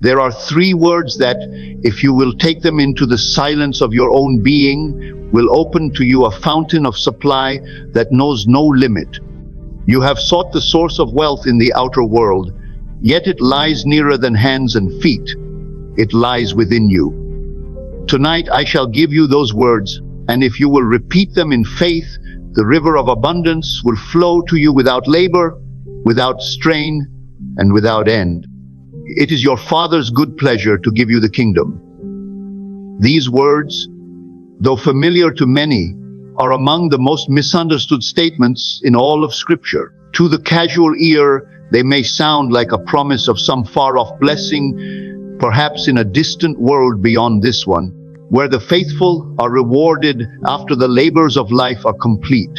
There are three words that, if you will take them into the silence of your own being, will open to you a fountain of supply that knows no limit. You have sought the source of wealth in the outer world, yet it lies nearer than hands and feet. It lies within you. Tonight I shall give you those words, and if you will repeat them in faith, the river of abundance will flow to you without labor, without strain, and without end. It is your Father's good pleasure to give you the kingdom. These words, though familiar to many, are among the most misunderstood statements in all of Scripture. To the casual ear, they may sound like a promise of some far-off blessing, perhaps in a distant world beyond this one, where the faithful are rewarded after the labors of life are complete.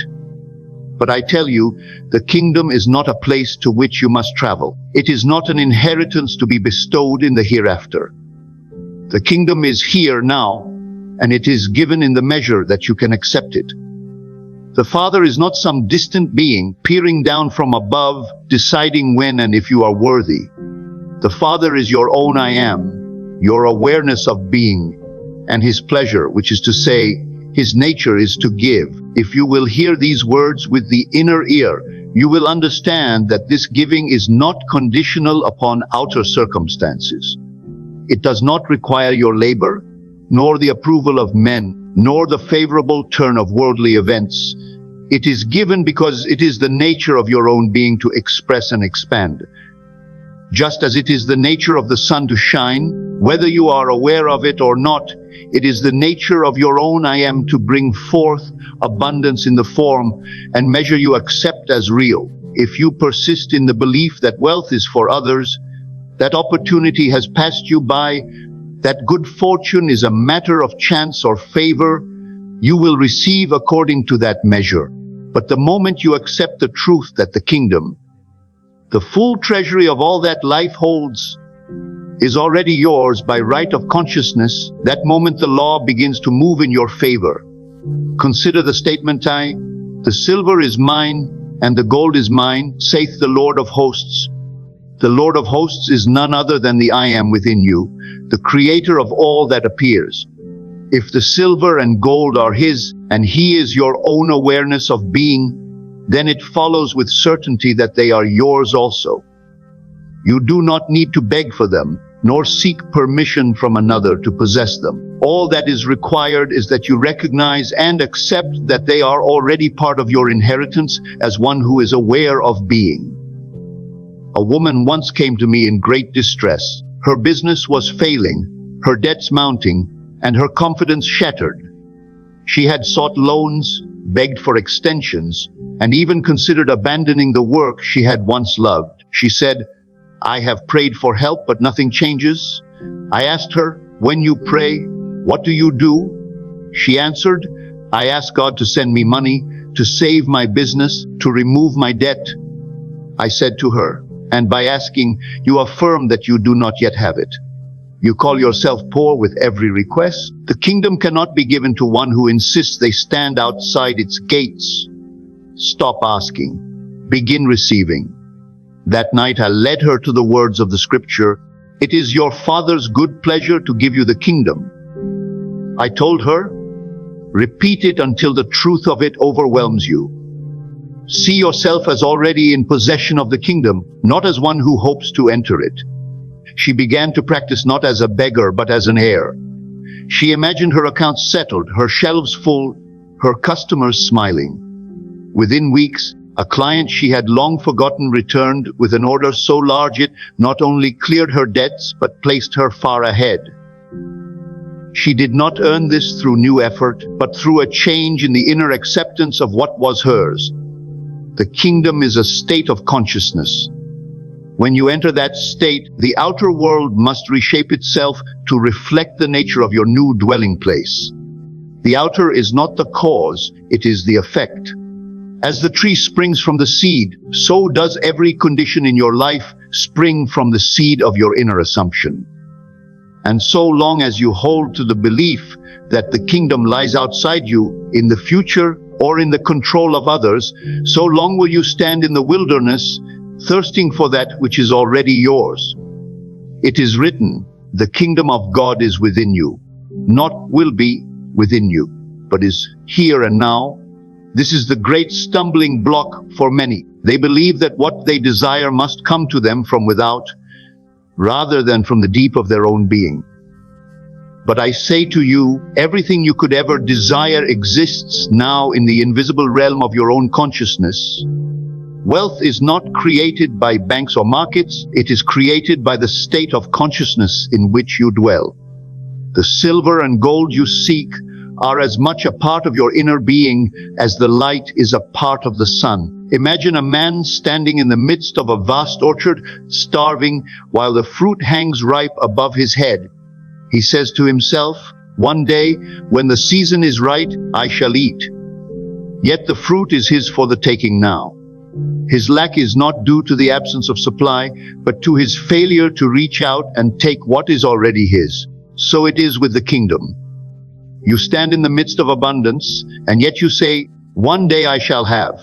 But I tell you, the kingdom is not a place to which you must travel. It is not an inheritance to be bestowed in the hereafter. The kingdom is here now, and it is given in the measure that you can accept it. The Father is not some distant being peering down from above, deciding when and if you are worthy. The Father is your own I am, your awareness of being, and His pleasure, which is to say, His nature is to give. If you will hear these words with the inner ear, you will understand that this giving is not conditional upon outer circumstances. It does not require your labor, nor the approval of men, nor the favorable turn of worldly events. It is given because it is the nature of your own being to express and expand. Just as it is the nature of the sun to shine, whether you are aware of it or not, it is the nature of your own I am to bring forth abundance in the form and measure you accept as real. If you persist in the belief that wealth is for others, that opportunity has passed you by, that good fortune is a matter of chance or favor, you will receive according to that measure. But the moment you accept the truth that the kingdom, the full treasury of all that life holds, is already yours by right of consciousness, that moment the law begins to move in your favor. Consider the statement, the silver is mine, and the gold is mine, saith the Lord of hosts. The Lord of hosts is none other than the I am within you, the creator of all that appears. If the silver and gold are His, and He is your own awareness of being, then it follows with certainty that they are yours also. You do not need to beg for them, nor seek permission from another to possess them. All that is required is that you recognize and accept that they are already part of your inheritance as one who is aware of being. A woman once came to me in great distress. Her business was failing, her debts mounting, and her confidence shattered. She had sought loans, begged for extensions, and even considered abandoning the work she had once loved. She said, I have prayed for help, but nothing changes. I asked her, when you pray, what do you do? She answered, I ask God to send me money, to save my business, to remove my debt. I said to her, and by asking, you affirm that you do not yet have it. You call yourself poor with every request. The kingdom cannot be given to one who insists they stand outside its gates. Stop asking. Begin receiving. That night I led her to the words of the scripture, it is your Father's good pleasure to give you the kingdom. I told her, repeat it until the truth of it overwhelms you. See yourself as already in possession of the kingdom, not as one who hopes to enter it. She began to practice not as a beggar, but as an heir. She imagined her accounts settled, her shelves full, her customers smiling. Within weeks, a client she had long forgotten returned with an order so large it not only cleared her debts, but placed her far ahead. She did not earn this through new effort, but through a change in the inner acceptance of what was hers. The kingdom is a state of consciousness. When you enter that state, the outer world must reshape itself to reflect the nature of your new dwelling place. The outer is not the cause, it is the effect. As the tree springs from the seed, so does every condition in your life spring from the seed of your inner assumption. And so long as you hold to the belief that the kingdom lies outside you, in the future, or in the control of others, so long will you stand in the wilderness, thirsting for that which is already yours. It is written, the kingdom of God is within you. Not will be within you, but is here and now. This is the great stumbling block for many. They believe that what they desire must come to them from without, rather than from the deep of their own being. But I say to you, everything you could ever desire exists now in the invisible realm of your own consciousness. Wealth is not created by banks or markets, it is created by the state of consciousness in which you dwell. The silver and gold you seek are as much a part of your inner being as the light is a part of the sun. Imagine a man standing in the midst of a vast orchard, starving, while the fruit hangs ripe above his head. He says to himself, one day, when the season is right, I shall eat. Yet the fruit is his for the taking now. His lack is not due to the absence of supply, but to his failure to reach out and take what is already his. So it is with the kingdom. You stand in the midst of abundance, and yet you say, one day I shall have.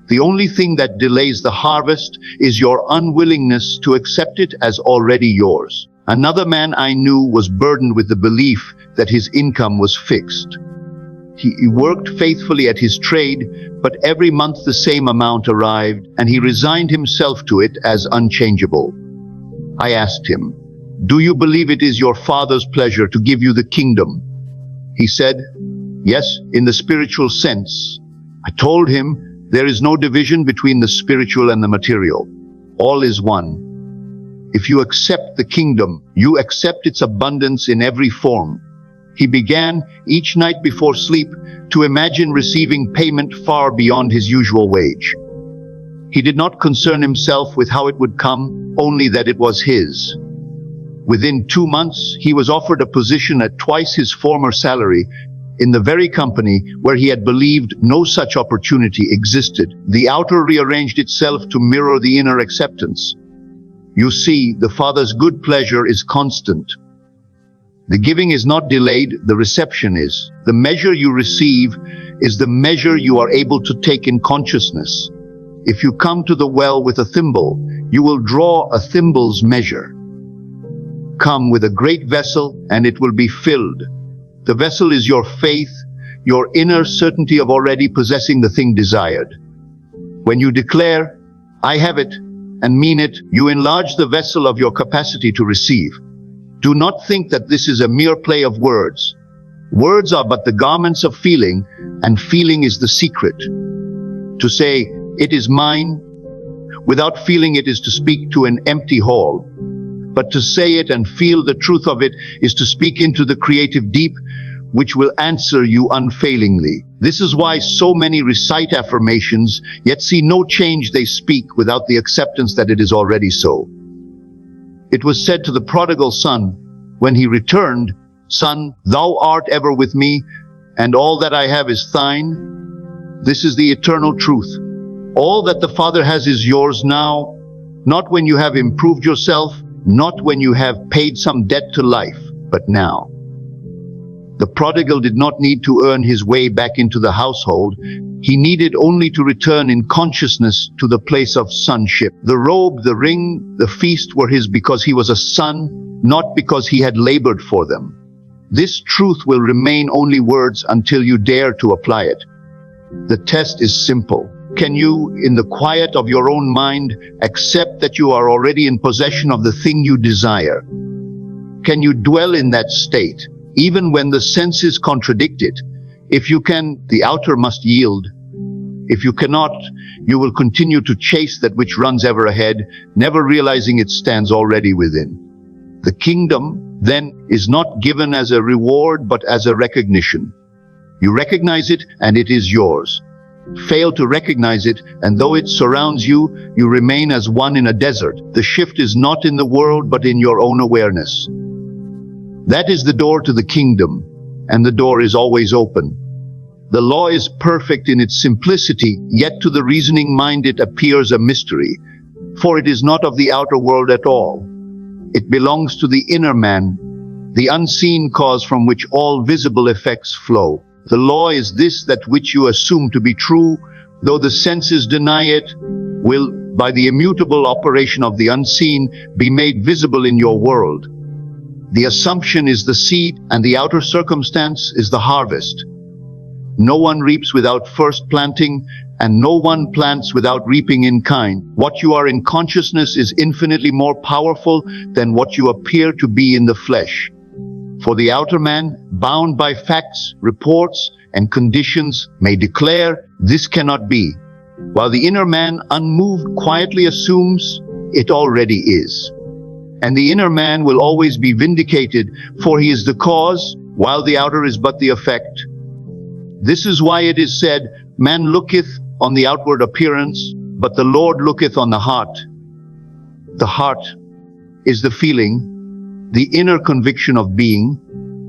The only thing that delays the harvest is your unwillingness to accept it as already yours. Another man I knew was burdened with the belief that his income was fixed. He worked faithfully at his trade, but every month the same amount arrived, and he resigned himself to it as unchangeable. I asked him, do you believe it is your Father's pleasure to give you the kingdom? He said, yes, in the spiritual sense. I told him, there is no division between the spiritual and the material. All is one. If you accept the kingdom, you accept its abundance in every form. He began, each night before sleep, to imagine receiving payment far beyond his usual wage. He did not concern himself with how it would come, only that it was his. Within 2 months, he was offered a position at twice his former salary in the very company where he had believed no such opportunity existed. The outer rearranged itself to mirror the inner acceptance. You see, the Father's good pleasure is constant. The giving is not delayed, the reception is. The measure you receive is the measure you are able to take in consciousness. If you come to the well with a thimble, you will draw a thimble's measure. Come with a great vessel, and it will be filled. The vessel is your faith, your inner certainty of already possessing the thing desired. When you declare, I have it, and mean it, you enlarge the vessel of your capacity to receive. Do not think that this is a mere play of words. Words are but the garments of feeling, and feeling is the secret. To say, it is mine, without feeling it is to speak to an empty hall. But to say it and feel the truth of it is to speak into the creative deep, which will answer you unfailingly. This is why so many recite affirmations, yet see no change they speak without the acceptance that it is already so. It was said to the prodigal son, when he returned, Son, thou art ever with me, and all that I have is thine. This is the eternal truth. All that the Father has is yours now, not when you have improved yourself, not when you have paid some debt to life, but now. The prodigal did not need to earn his way back into the household. He needed only to return in consciousness to the place of sonship. The robe, the ring, the feast were his because he was a son, not because he had labored for them. This truth will remain only words until you dare to apply it. The test is simple. Can you, in the quiet of your own mind, accept that you are already in possession of the thing you desire? Can you dwell in that state, even when the senses contradict it? If you can, the outer must yield. If you cannot, you will continue to chase that which runs ever ahead, never realizing it stands already within. The kingdom, then, is not given as a reward, but as a recognition. You recognize it, and it is yours. Fail to recognize it, and though it surrounds you, you remain as one in a desert. The shift is not in the world, but in your own awareness. That is the door to the kingdom, and the door is always open. The law is perfect in its simplicity, yet to the reasoning mind it appears a mystery, for it is not of the outer world at all. It belongs to the inner man, the unseen cause from which all visible effects flow. The law is this: that which you assume to be true, though the senses deny it, will by the immutable operation of the unseen, be made visible in your world. The assumption is the seed, and the outer circumstance is the harvest. No one reaps without first planting, and no one plants without reaping in kind. What you are in consciousness is infinitely more powerful than what you appear to be in the flesh. For the outer man, bound by facts, reports, and conditions, may declare, "This cannot be," while the inner man, unmoved, quietly assumes, "It already is." And the inner man will always be vindicated, for he is the cause, while the outer is but the effect. This is why it is said, "Man looketh on the outward appearance, but the Lord looketh on the heart." The heart is the feeling, the inner conviction of being,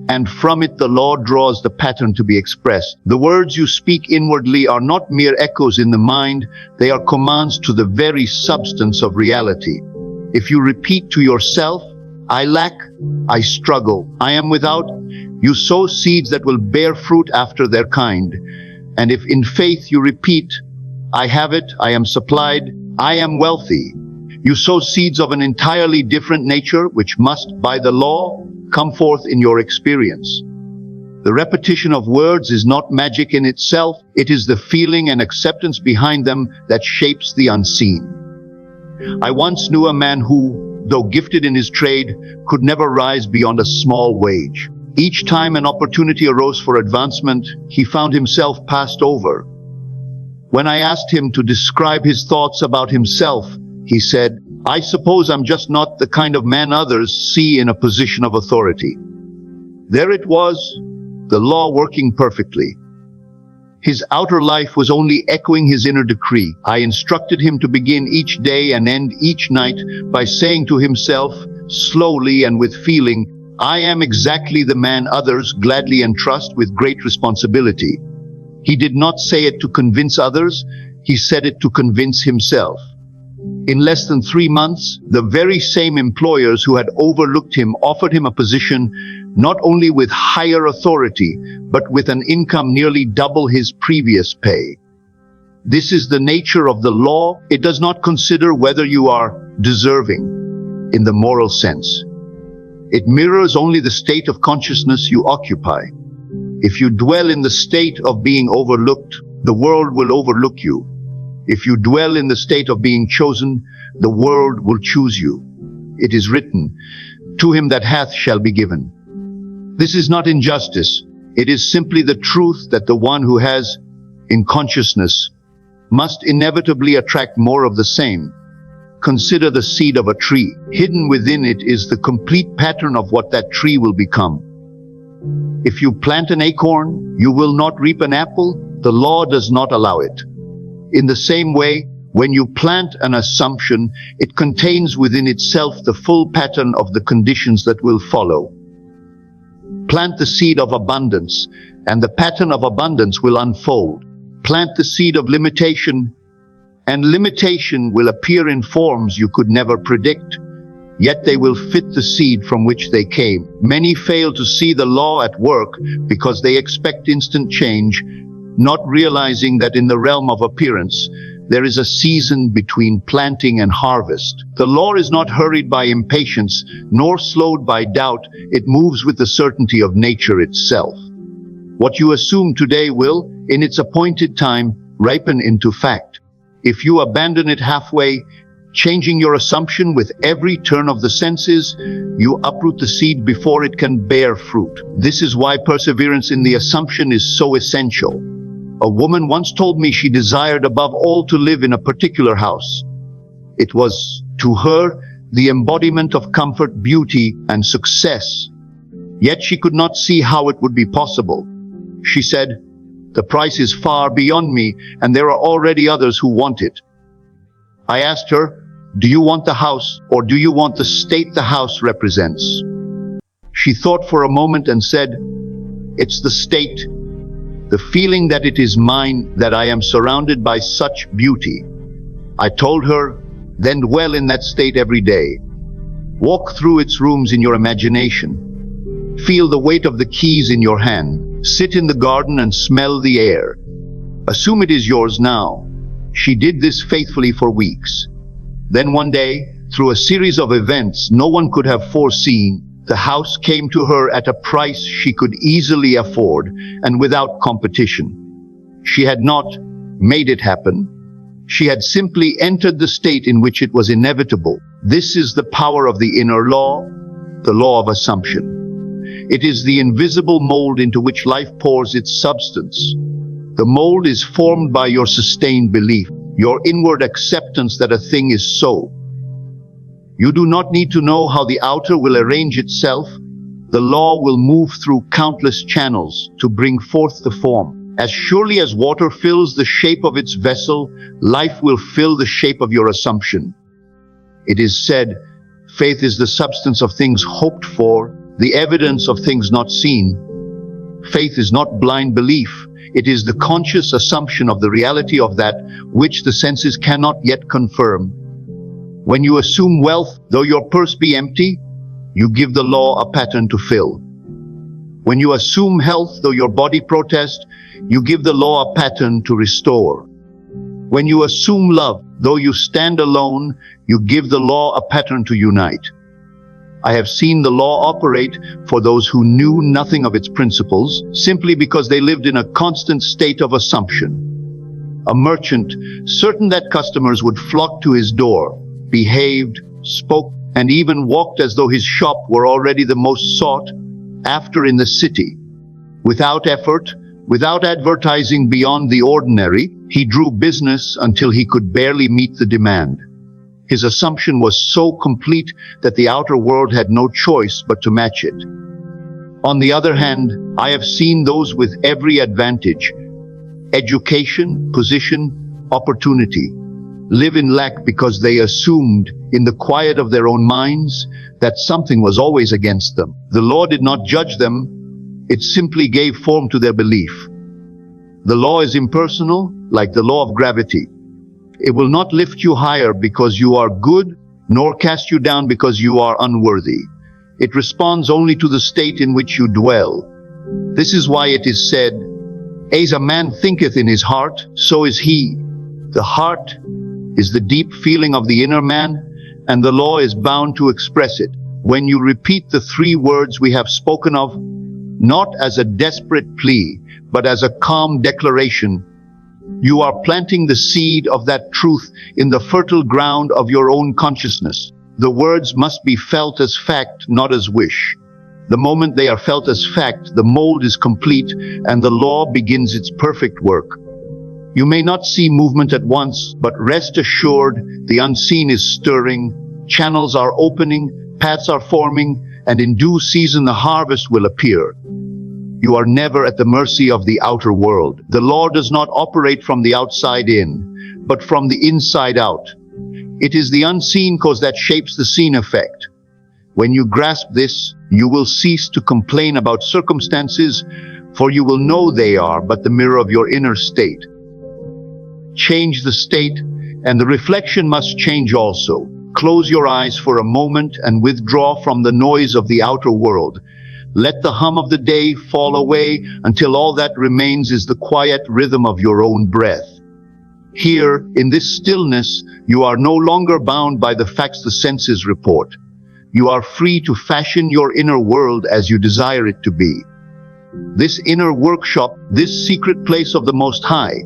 and from it the law draws the pattern to be expressed. The words you speak inwardly are not mere echoes in the mind, they are commands to the very substance of reality. If you repeat to yourself, "I lack, I struggle, I am without," you sow seeds that will bear fruit after their kind. And if in faith you repeat, "I have it, I am supplied, I am wealthy," you sow seeds of an entirely different nature, which must, by the law, come forth in your experience. The repetition of words is not magic in itself, it is the feeling and acceptance behind them that shapes the unseen. I once knew a man who, though gifted in his trade, could never rise beyond a small wage. Each time an opportunity arose for advancement, he found himself passed over. When I asked him to describe his thoughts about himself, he said, "I suppose I'm just not the kind of man others see in a position of authority." There it was, the law working perfectly. His outer life was only echoing his inner decree. I instructed him to begin each day and end each night by saying to himself, slowly and with feeling, "I am exactly the man others gladly entrust with great responsibility." He did not say it to convince others, he said it to convince himself. In less than 3 months, the very same employers who had overlooked him offered him a position not only with higher authority, but with an income nearly double his previous pay. This is the nature of the law. It does not consider whether you are deserving in the moral sense. It mirrors only the state of consciousness you occupy. If you dwell in the state of being overlooked, the world will overlook you. If you dwell in the state of being chosen, the world will choose you. It is written, "To him that hath shall be given." This is not injustice. It is simply the truth that the one who has, in consciousness, must inevitably attract more of the same. Consider the seed of a tree. Hidden within it is the complete pattern of what that tree will become. If you plant an acorn, you will not reap an apple. The law does not allow it. In the same way, when you plant an assumption, it contains within itself the full pattern of the conditions that will follow. Plant the seed of abundance, and the pattern of abundance will unfold. Plant the seed of limitation, and limitation will appear in forms you could never predict. Yet they will fit the seed from which they came. Many fail to see the law at work because they expect instant change, not realizing that in the realm of appearance, there is a season between planting and harvest. The law is not hurried by impatience, nor slowed by doubt. It moves with the certainty of nature itself. What you assume today will, in its appointed time, ripen into fact. If you abandon it halfway, changing your assumption with every turn of the senses, you uproot the seed before it can bear fruit. This is why perseverance in the assumption is so essential. A woman once told me she desired above all to live in a particular house. It was, to her, the embodiment of comfort, beauty, and success. Yet she could not see how it would be possible. She said, "The price is far beyond me, and there are already others who want it." I asked her, "Do you want the house, or do you want the state the house represents?" She thought for a moment and said, "It's the state. The feeling that it is mine, that I am surrounded by such beauty." I told her, "Then dwell in that state every day. Walk through its rooms in your imagination. Feel the weight of the keys in your hand. Sit in the garden and smell the air. Assume it is yours now." She did this faithfully for weeks. Then one day, through a series of events no one could have foreseen, the house came to her at a price she could easily afford and without competition. She had not made it happen. She had simply entered the state in which it was inevitable. This is the power of the inner law, the law of assumption. It is the invisible mold into which life pours its substance. The mold is formed by your sustained belief, your inward acceptance that a thing is so. You do not need to know how the outer will arrange itself. The law will move through countless channels to bring forth the form. As surely as water fills the shape of its vessel, life will fill the shape of your assumption. It is said, faith is the substance of things hoped for, the evidence of things not seen. Faith is not blind belief. It is the conscious assumption of the reality of that which the senses cannot yet confirm. When you assume wealth, though your purse be empty, you give the law a pattern to fill. When you assume health, though your body protest, you give the law a pattern to restore. When you assume love, though you stand alone, you give the law a pattern to unite. I have seen the law operate for those who knew nothing of its principles, simply because they lived in a constant state of assumption. A merchant, certain that customers would flock to his door, behaved, spoke, and even walked as though his shop were already the most sought after in the city. Without effort, without advertising beyond the ordinary, he drew business until he could barely meet the demand. His assumption was so complete that the outer world had no choice but to match it. On the other hand, I have seen those with every advantage, education, position, opportunity, live in lack because they assumed, in the quiet of their own minds, that something was always against them. The law did not judge them, it simply gave form to their belief. The law is impersonal, like the law of gravity. It will not lift you higher because you are good, nor cast you down because you are unworthy. It responds only to the state in which you dwell. This is why it is said, as a man thinketh in his heart, so is he. The heart is the deep feeling of the inner man, and the law is bound to express it. When you repeat the three words we have spoken of, not as a desperate plea, but as a calm declaration, you are planting the seed of that truth in the fertile ground of your own consciousness. The words must be felt as fact, not as wish. The moment they are felt as fact, the mold is complete and the law begins its perfect work. You may not see movement at once, but rest assured, the unseen is stirring, channels are opening, paths are forming, and in due season the harvest will appear. You are never at the mercy of the outer world. The law does not operate from the outside in, but from the inside out. It is the unseen cause that shapes the seen effect. When you grasp this, you will cease to complain about circumstances, for you will know they are but the mirror of your inner state. Change the state, and the reflection must change also. Close your eyes for a moment and withdraw from the noise of the outer world. Let the hum of the day fall away until all that remains is the quiet rhythm of your own breath. Here, in this stillness, you are no longer bound by the facts the senses report. You are free to fashion your inner world as you desire it to be. This inner workshop, this secret place of the Most High,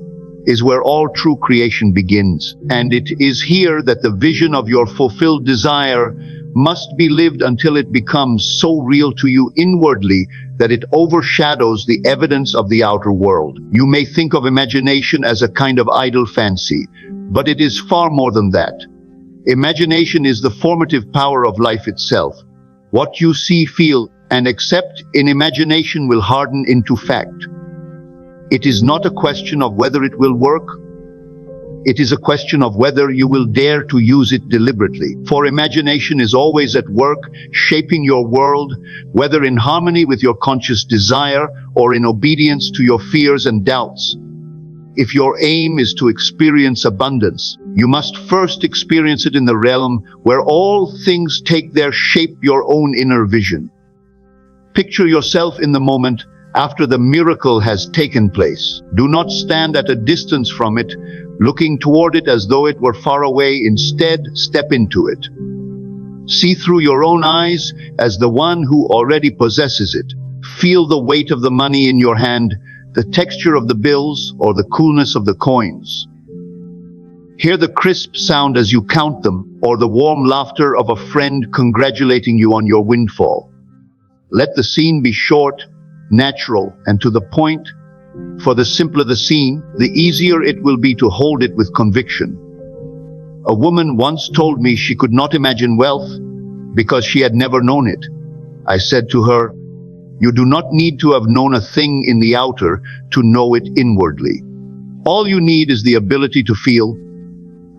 is where all true creation begins, and it is here that the vision of your fulfilled desire must be lived until it becomes so real to you inwardly that it overshadows the evidence of the outer world. You may think of imagination as a kind of idle fancy, but it is far more than that. Imagination is the formative power of life itself. What you see, feel, and accept in imagination will harden into fact. It is not a question of whether it will work. It is a question of whether you will dare to use it deliberately. For imagination is always at work, shaping your world, whether in harmony with your conscious desire or in obedience to your fears and doubts. If your aim is to experience abundance, you must first experience it in the realm where all things take their shape, your own inner vision. Picture yourself in the moment after the miracle has taken place. Do not stand at a distance from it, looking toward it as though it were far away. Instead, step into it. See through your own eyes as the one who already possesses it. Feel the weight of the money in your hand, the texture of the bills, or the coolness of the coins. Hear the crisp sound as you count them, or the warm laughter of a friend congratulating you on your windfall. Let the scene be short, natural, and to the point, for the simpler the scene, the easier it will be to hold it with conviction. A woman once told me she could not imagine wealth because she had never known it. I said to her, "You do not need to have known a thing in the outer to know it inwardly. All you need is the ability to feel."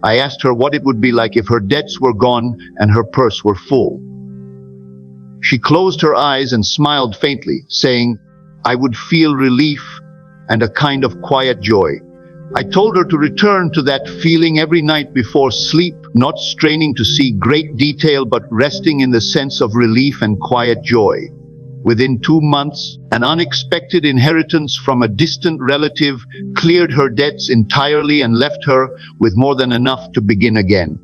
I asked her what it would be like if her debts were gone and her purse were full. She closed her eyes and smiled faintly, saying, "I would feel relief and a kind of quiet joy." I told her to return to that feeling every night before sleep, not straining to see great detail, but resting in the sense of relief and quiet joy. Within 2 months, an unexpected inheritance from a distant relative cleared her debts entirely and left her with more than enough to begin again.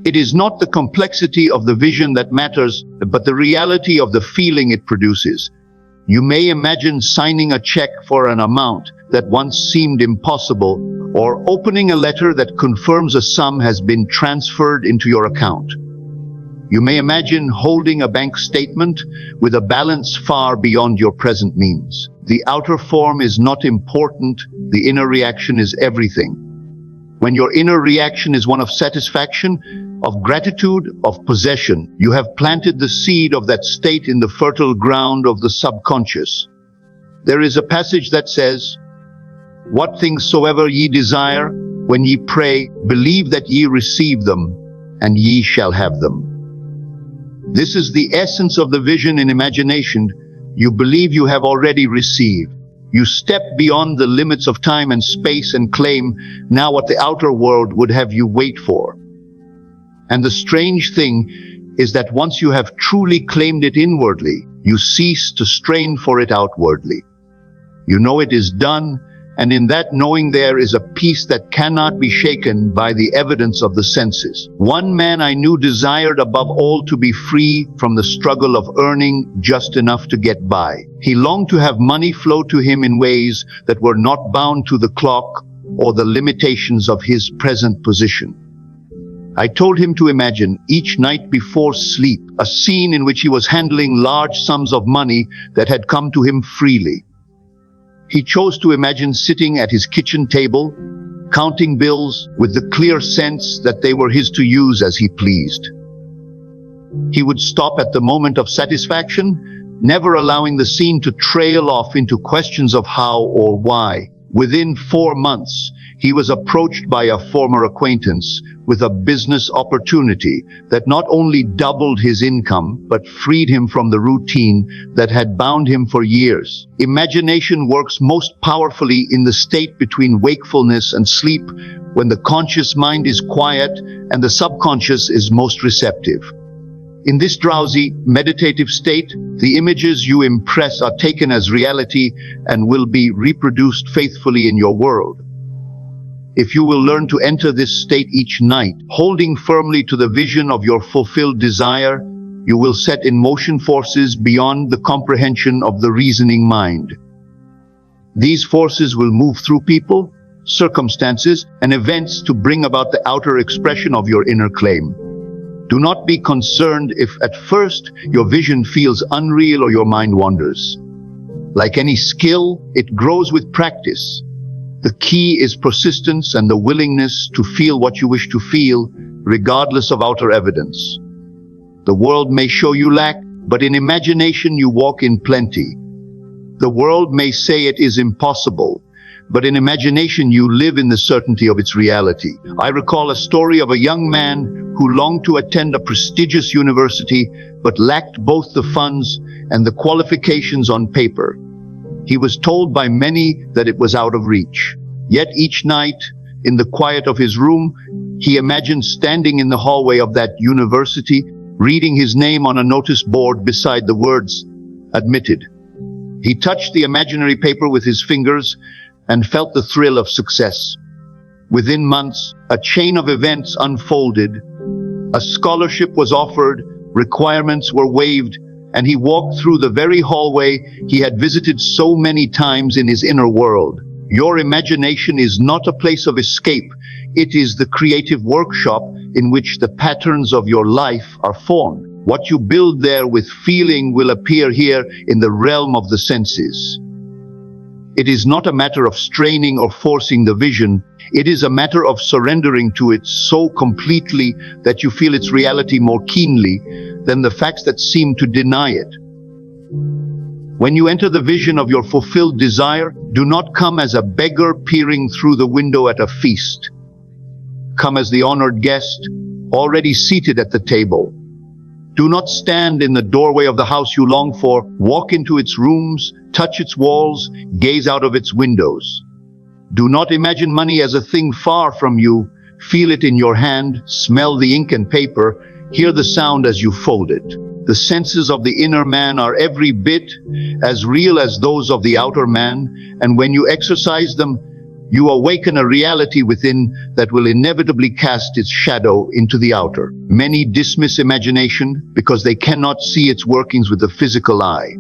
It is not the complexity of the vision that matters, but the reality of the feeling it produces. You may imagine signing a check for an amount that once seemed impossible, or opening a letter that confirms a sum has been transferred into your account. You may imagine holding a bank statement with a balance far beyond your present means. The outer form is not important, the inner reaction is everything. When your inner reaction is one of satisfaction, of gratitude, of possession, you have planted the seed of that state in the fertile ground of the subconscious. There is a passage that says, "What things soever ye desire, when ye pray, believe that ye receive them, and ye shall have them." This is the essence of the vision in imagination. You believe you have already received. You step beyond the limits of time and space and claim now what the outer world would have you wait for. And the strange thing is that once you have truly claimed it inwardly, you cease to strain for it outwardly. You know it is done, and in that knowing there is a peace that cannot be shaken by the evidence of the senses. One man I knew desired above all to be free from the struggle of earning just enough to get by. He longed to have money flow to him in ways that were not bound to the clock or the limitations of his present position. I told him to imagine each night before sleep a scene in which he was handling large sums of money that had come to him freely. He chose to imagine sitting at his kitchen table, counting bills with the clear sense that they were his to use as he pleased. He would stop at the moment of satisfaction, never allowing the scene to trail off into questions of how or why. Within 4 months, he was approached by a former acquaintance with a business opportunity that not only doubled his income, but freed him from the routine that had bound him for years. Imagination works most powerfully in the state between wakefulness and sleep, when the conscious mind is quiet and the subconscious is most receptive. In this drowsy, meditative state, the images you impress are taken as reality and will be reproduced faithfully in your world. If you will learn to enter this state each night, holding firmly to the vision of your fulfilled desire, you will set in motion forces beyond the comprehension of the reasoning mind. These forces will move through people, circumstances, and events to bring about the outer expression of your inner claim. Do not be concerned if at first your vision feels unreal or your mind wanders. Like any skill, it grows with practice. The key is persistence and the willingness to feel what you wish to feel, regardless of outer evidence. The world may show you lack, but in imagination you walk in plenty. The world may say it is impossible, but in imagination you live in the certainty of its reality. I recall a story of a young man who longed to attend a prestigious university, but lacked both the funds and the qualifications on paper. He was told by many that it was out of reach. Yet each night, in the quiet of his room, he imagined standing in the hallway of that university, reading his name on a notice board beside the words, "Admitted." He touched the imaginary paper with his fingers and felt the thrill of success. Within months, a chain of events unfolded. A scholarship was offered, requirements were waived, and he walked through the very hallway he had visited so many times in his inner world. Your imagination is not a place of escape. It is the creative workshop in which the patterns of your life are formed. What you build there with feeling will appear here in the realm of the senses. It is not a matter of straining or forcing the vision. It is a matter of surrendering to it so completely that you feel its reality more keenly than the facts that seem to deny it. When you enter the vision of your fulfilled desire, do not come as a beggar peering through the window at a feast. Come as the honored guest, already seated at the table. Do not stand in the doorway of the house you long for. Walk into its rooms, touch its walls, gaze out of its windows. Do not imagine money as a thing far from you. Feel it in your hand, smell the ink and paper, hear the sound as you fold it. The senses of the inner man are every bit as real as those of the outer man, and when you exercise them, you awaken a reality within that will inevitably cast its shadow into the outer. Many dismiss imagination because they cannot see its workings with the physical eye.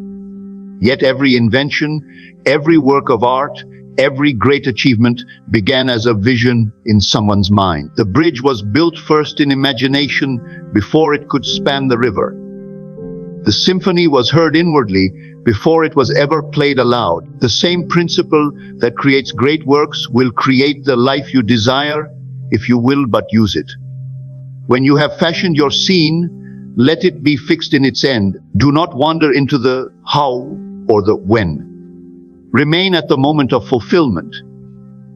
Yet every invention, every work of art, every great achievement began as a vision in someone's mind. The bridge was built first in imagination before it could span the river. The symphony was heard inwardly before it was ever played aloud. The same principle that creates great works will create the life you desire if you will but use it. When you have fashioned your scene, let it be fixed in its end. Do not wander into the how or the when. Remain at the moment of fulfillment.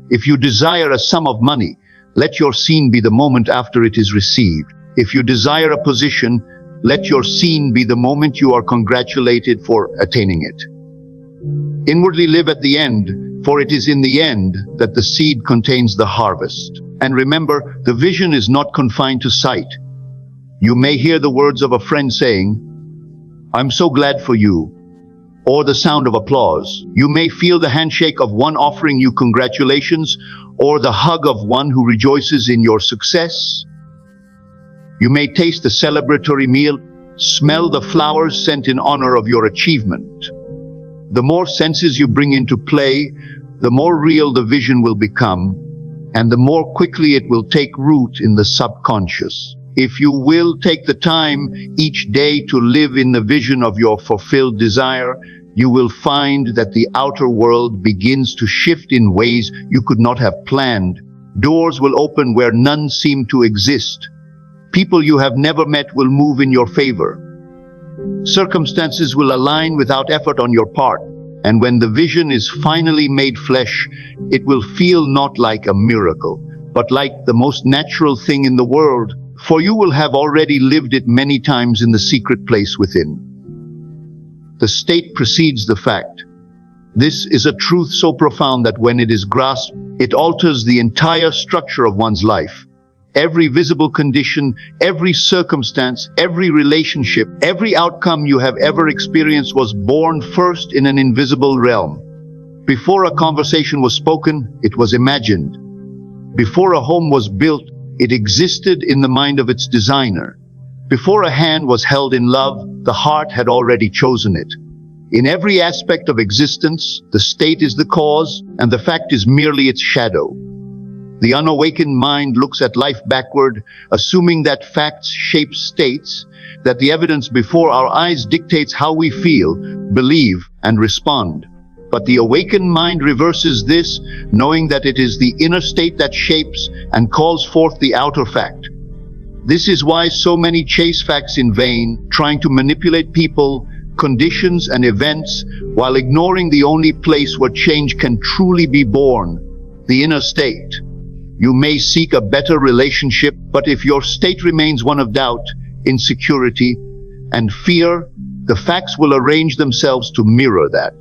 If you desire a sum of money, let your scene be the moment after it is received. If you desire a position, let your scene be the moment you are congratulated for attaining it. Inwardly live at the end, for it is in the end that the seed contains the harvest. And remember, the vision is not confined to sight. You may hear the words of a friend saying, "I'm so glad for you," or the sound of applause. You may feel the handshake of one offering you congratulations, or the hug of one who rejoices in your success. You may taste the celebratory meal, smell the flowers sent in honor of your achievement. The more senses you bring into play, the more real the vision will become, and the more quickly it will take root in the subconscious. If you will take the time each day to live in the vision of your fulfilled desire, you will find that the outer world begins to shift in ways you could not have planned. Doors will open where none seem to exist. People you have never met will move in your favor. Circumstances will align without effort on your part. And when the vision is finally made flesh, it will feel not like a miracle, but like the most natural thing in the world, for you will have already lived it many times in the secret place within. The state precedes the fact. This is a truth so profound that when it is grasped, it alters the entire structure of one's life. Every visible condition, every circumstance, every relationship, every outcome you have ever experienced was born first in an invisible realm. Before a conversation was spoken, it was imagined. Before a home was built, it existed in the mind of its designer. Before a hand was held in love, the heart had already chosen it. In every aspect of existence, the state is the cause, and the fact is merely its shadow. The unawakened mind looks at life backward, assuming that facts shape states, that the evidence before our eyes dictates how we feel, believe, and respond. But the awakened mind reverses this, knowing that it is the inner state that shapes and calls forth the outer fact. This is why so many chase facts in vain, trying to manipulate people, conditions, and events, while ignoring the only place where change can truly be born, the inner state. You may seek a better relationship, but if your state remains one of doubt, insecurity, and fear, the facts will arrange themselves to mirror that.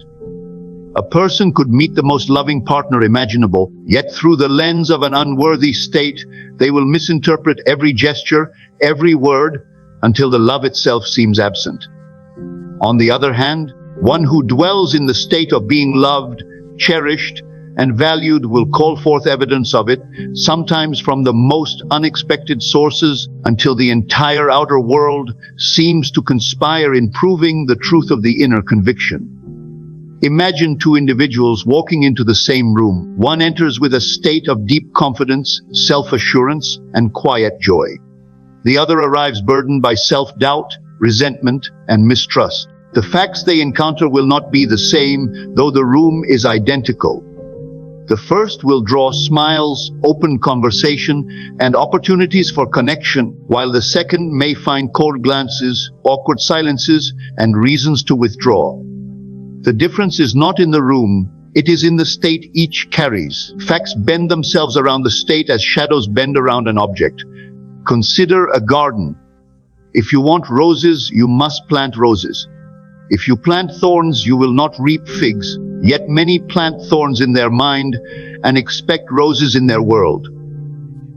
A person could meet the most loving partner imaginable, yet through the lens of an unworthy state, they will misinterpret every gesture, every word, until the love itself seems absent. On the other hand, one who dwells in the state of being loved, cherished, and valued will call forth evidence of it, sometimes from the most unexpected sources, until the entire outer world seems to conspire in proving the truth of the inner conviction. Imagine two individuals walking into the same room. One enters with a state of deep confidence, self-assurance, and quiet joy. The other arrives burdened by self-doubt, resentment, and mistrust. The facts they encounter will not be the same, though the room is identical. The first will draw smiles, open conversation, and opportunities for connection, while the second may find cold glances, awkward silences, and reasons to withdraw. The difference is not in the room, it is in the state each carries. Facts bend themselves around the state as shadows bend around an object. Consider a garden. If you want roses, you must plant roses. If you plant thorns, you will not reap figs. Yet many plant thorns in their mind and expect roses in their world.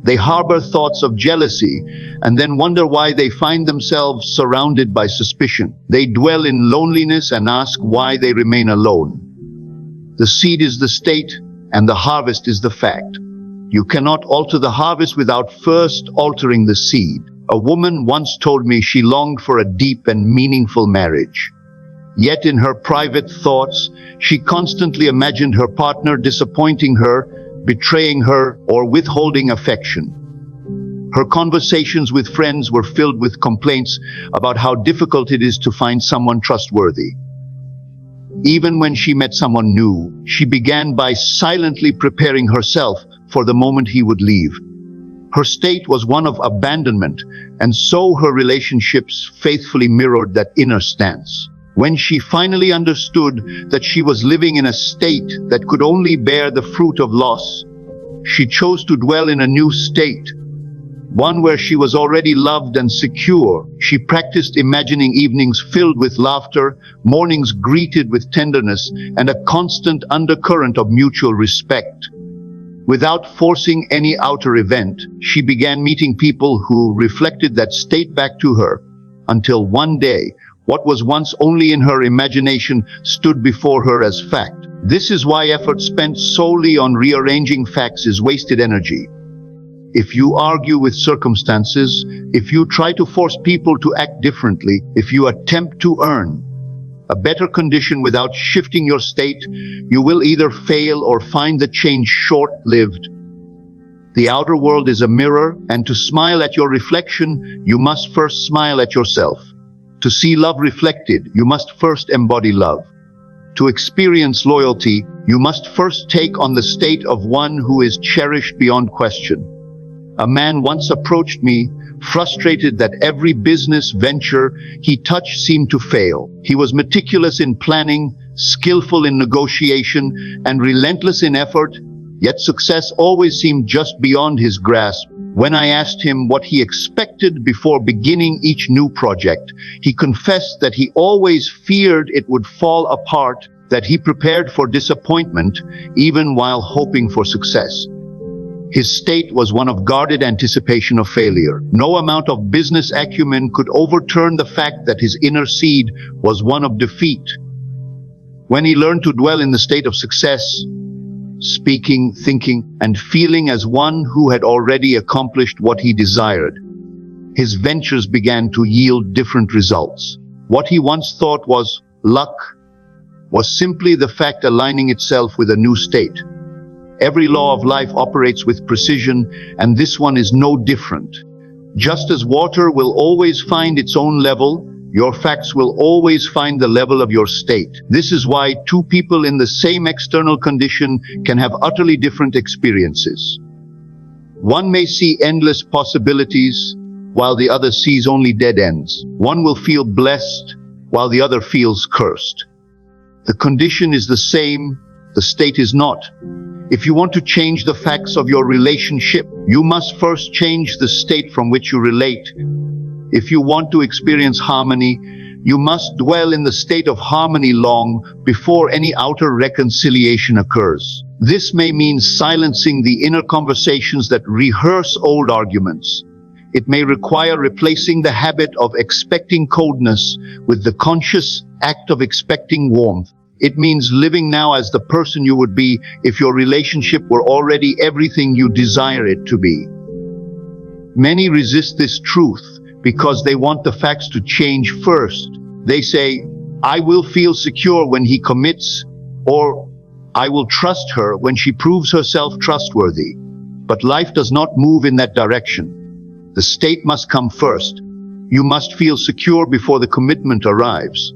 They harbor thoughts of jealousy and then wonder why they find themselves surrounded by suspicion. They dwell in loneliness and ask why they remain alone. The seed is the state and the harvest is the fact. You cannot alter the harvest without first altering the seed. A woman once told me she longed for a deep and meaningful marriage. Yet in her private thoughts, she constantly imagined her partner disappointing her, betraying her, or withholding affection. Her conversations with friends were filled with complaints about how difficult it is to find someone trustworthy. Even when she met someone new, she began by silently preparing herself for the moment he would leave. Her state was one of abandonment, and so her relationships faithfully mirrored that inner stance. When she finally understood that she was living in a state that could only bear the fruit of loss, she chose to dwell in a new state, one where she was already loved and secure. She practiced imagining evenings filled with laughter, mornings greeted with tenderness, and a constant undercurrent of mutual respect. Without forcing any outer event, she began meeting people who reflected that state back to her, until one day, what was once only in her imagination stood before her as fact. This is why effort spent solely on rearranging facts is wasted energy. If you argue with circumstances, if you try to force people to act differently, if you attempt to earn a better condition without shifting your state, you will either fail or find the change short-lived. The outer world is a mirror, and to smile at your reflection, you must first smile at yourself. To see love reflected, you must first embody love. To experience loyalty, you must first take on the state of one who is cherished beyond question. A man once approached me, frustrated that every business venture he touched seemed to fail. He was meticulous in planning, skillful in negotiation, and relentless in effort, yet success always seemed just beyond his grasp. When I asked him what he expected before beginning each new project, he confessed that he always feared it would fall apart, that he prepared for disappointment even while hoping for success. His state was one of guarded anticipation of failure. No amount of business acumen could overturn the fact that his inner seed was one of defeat. When he learned to dwell in the state of success, speaking, thinking, and feeling as one who had already accomplished what he desired, his ventures began to yield different results. What he once thought was luck was simply the fact aligning itself with a new state. Every law of life operates with precision, and this one is no different. Just as water will always find its own level, your facts will always find the level of your state. This is why two people in the same external condition can have utterly different experiences. One may see endless possibilities, while the other sees only dead ends. One will feel blessed, while the other feels cursed. The condition is the same, the state is not. If you want to change the facts of your relationship, you must first change the state from which you relate. If you want to experience harmony, you must dwell in the state of harmony long before any outer reconciliation occurs. This may mean silencing the inner conversations that rehearse old arguments. It may require replacing the habit of expecting coldness with the conscious act of expecting warmth. It means living now as the person you would be if your relationship were already everything you desire it to be. Many resist this truth because they want the facts to change first. They say, "I will feel secure when he commits," or "I will trust her when she proves herself trustworthy." But life does not move in that direction. The state must come first. You must feel secure before the commitment arrives.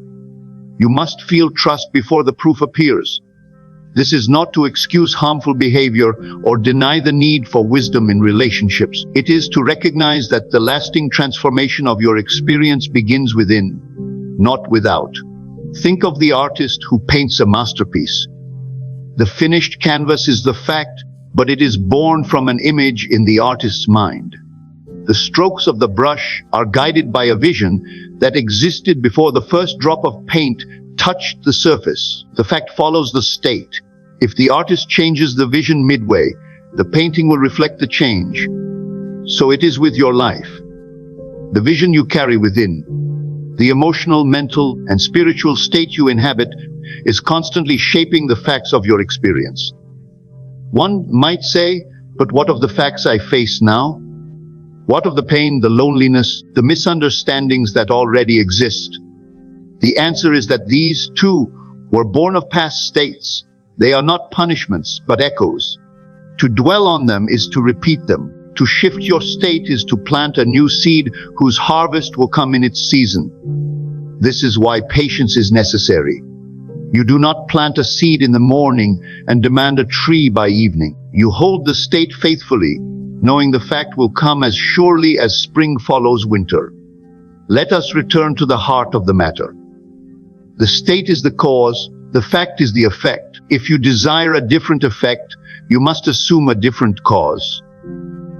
You must feel trust before the proof appears. This is not to excuse harmful behavior or deny the need for wisdom in relationships. It is to recognize that the lasting transformation of your experience begins within, not without. Think of the artist who paints a masterpiece. The finished canvas is the fact, but it is born from an image in the artist's mind. The strokes of the brush are guided by a vision that existed before the first drop of paint touched the surface. The fact follows the state. If the artist changes the vision midway, the painting will reflect the change. So it is with your life. The vision you carry within, the emotional, mental, and spiritual state you inhabit, is constantly shaping the facts of your experience. One might say, but what of the facts I face now? What of the pain, the loneliness, the misunderstandings that already exist? The answer is that these, too, were born of past states. They are not punishments, but echoes. To dwell on them is to repeat them. To shift your state is to plant a new seed whose harvest will come in its season. This is why patience is necessary. You do not plant a seed in the morning and demand a tree by evening. You hold the state faithfully, knowing the fact will come as surely as spring follows winter. Let us return to the heart of the matter. The state is the cause, the fact is the effect. If you desire a different effect, you must assume a different cause.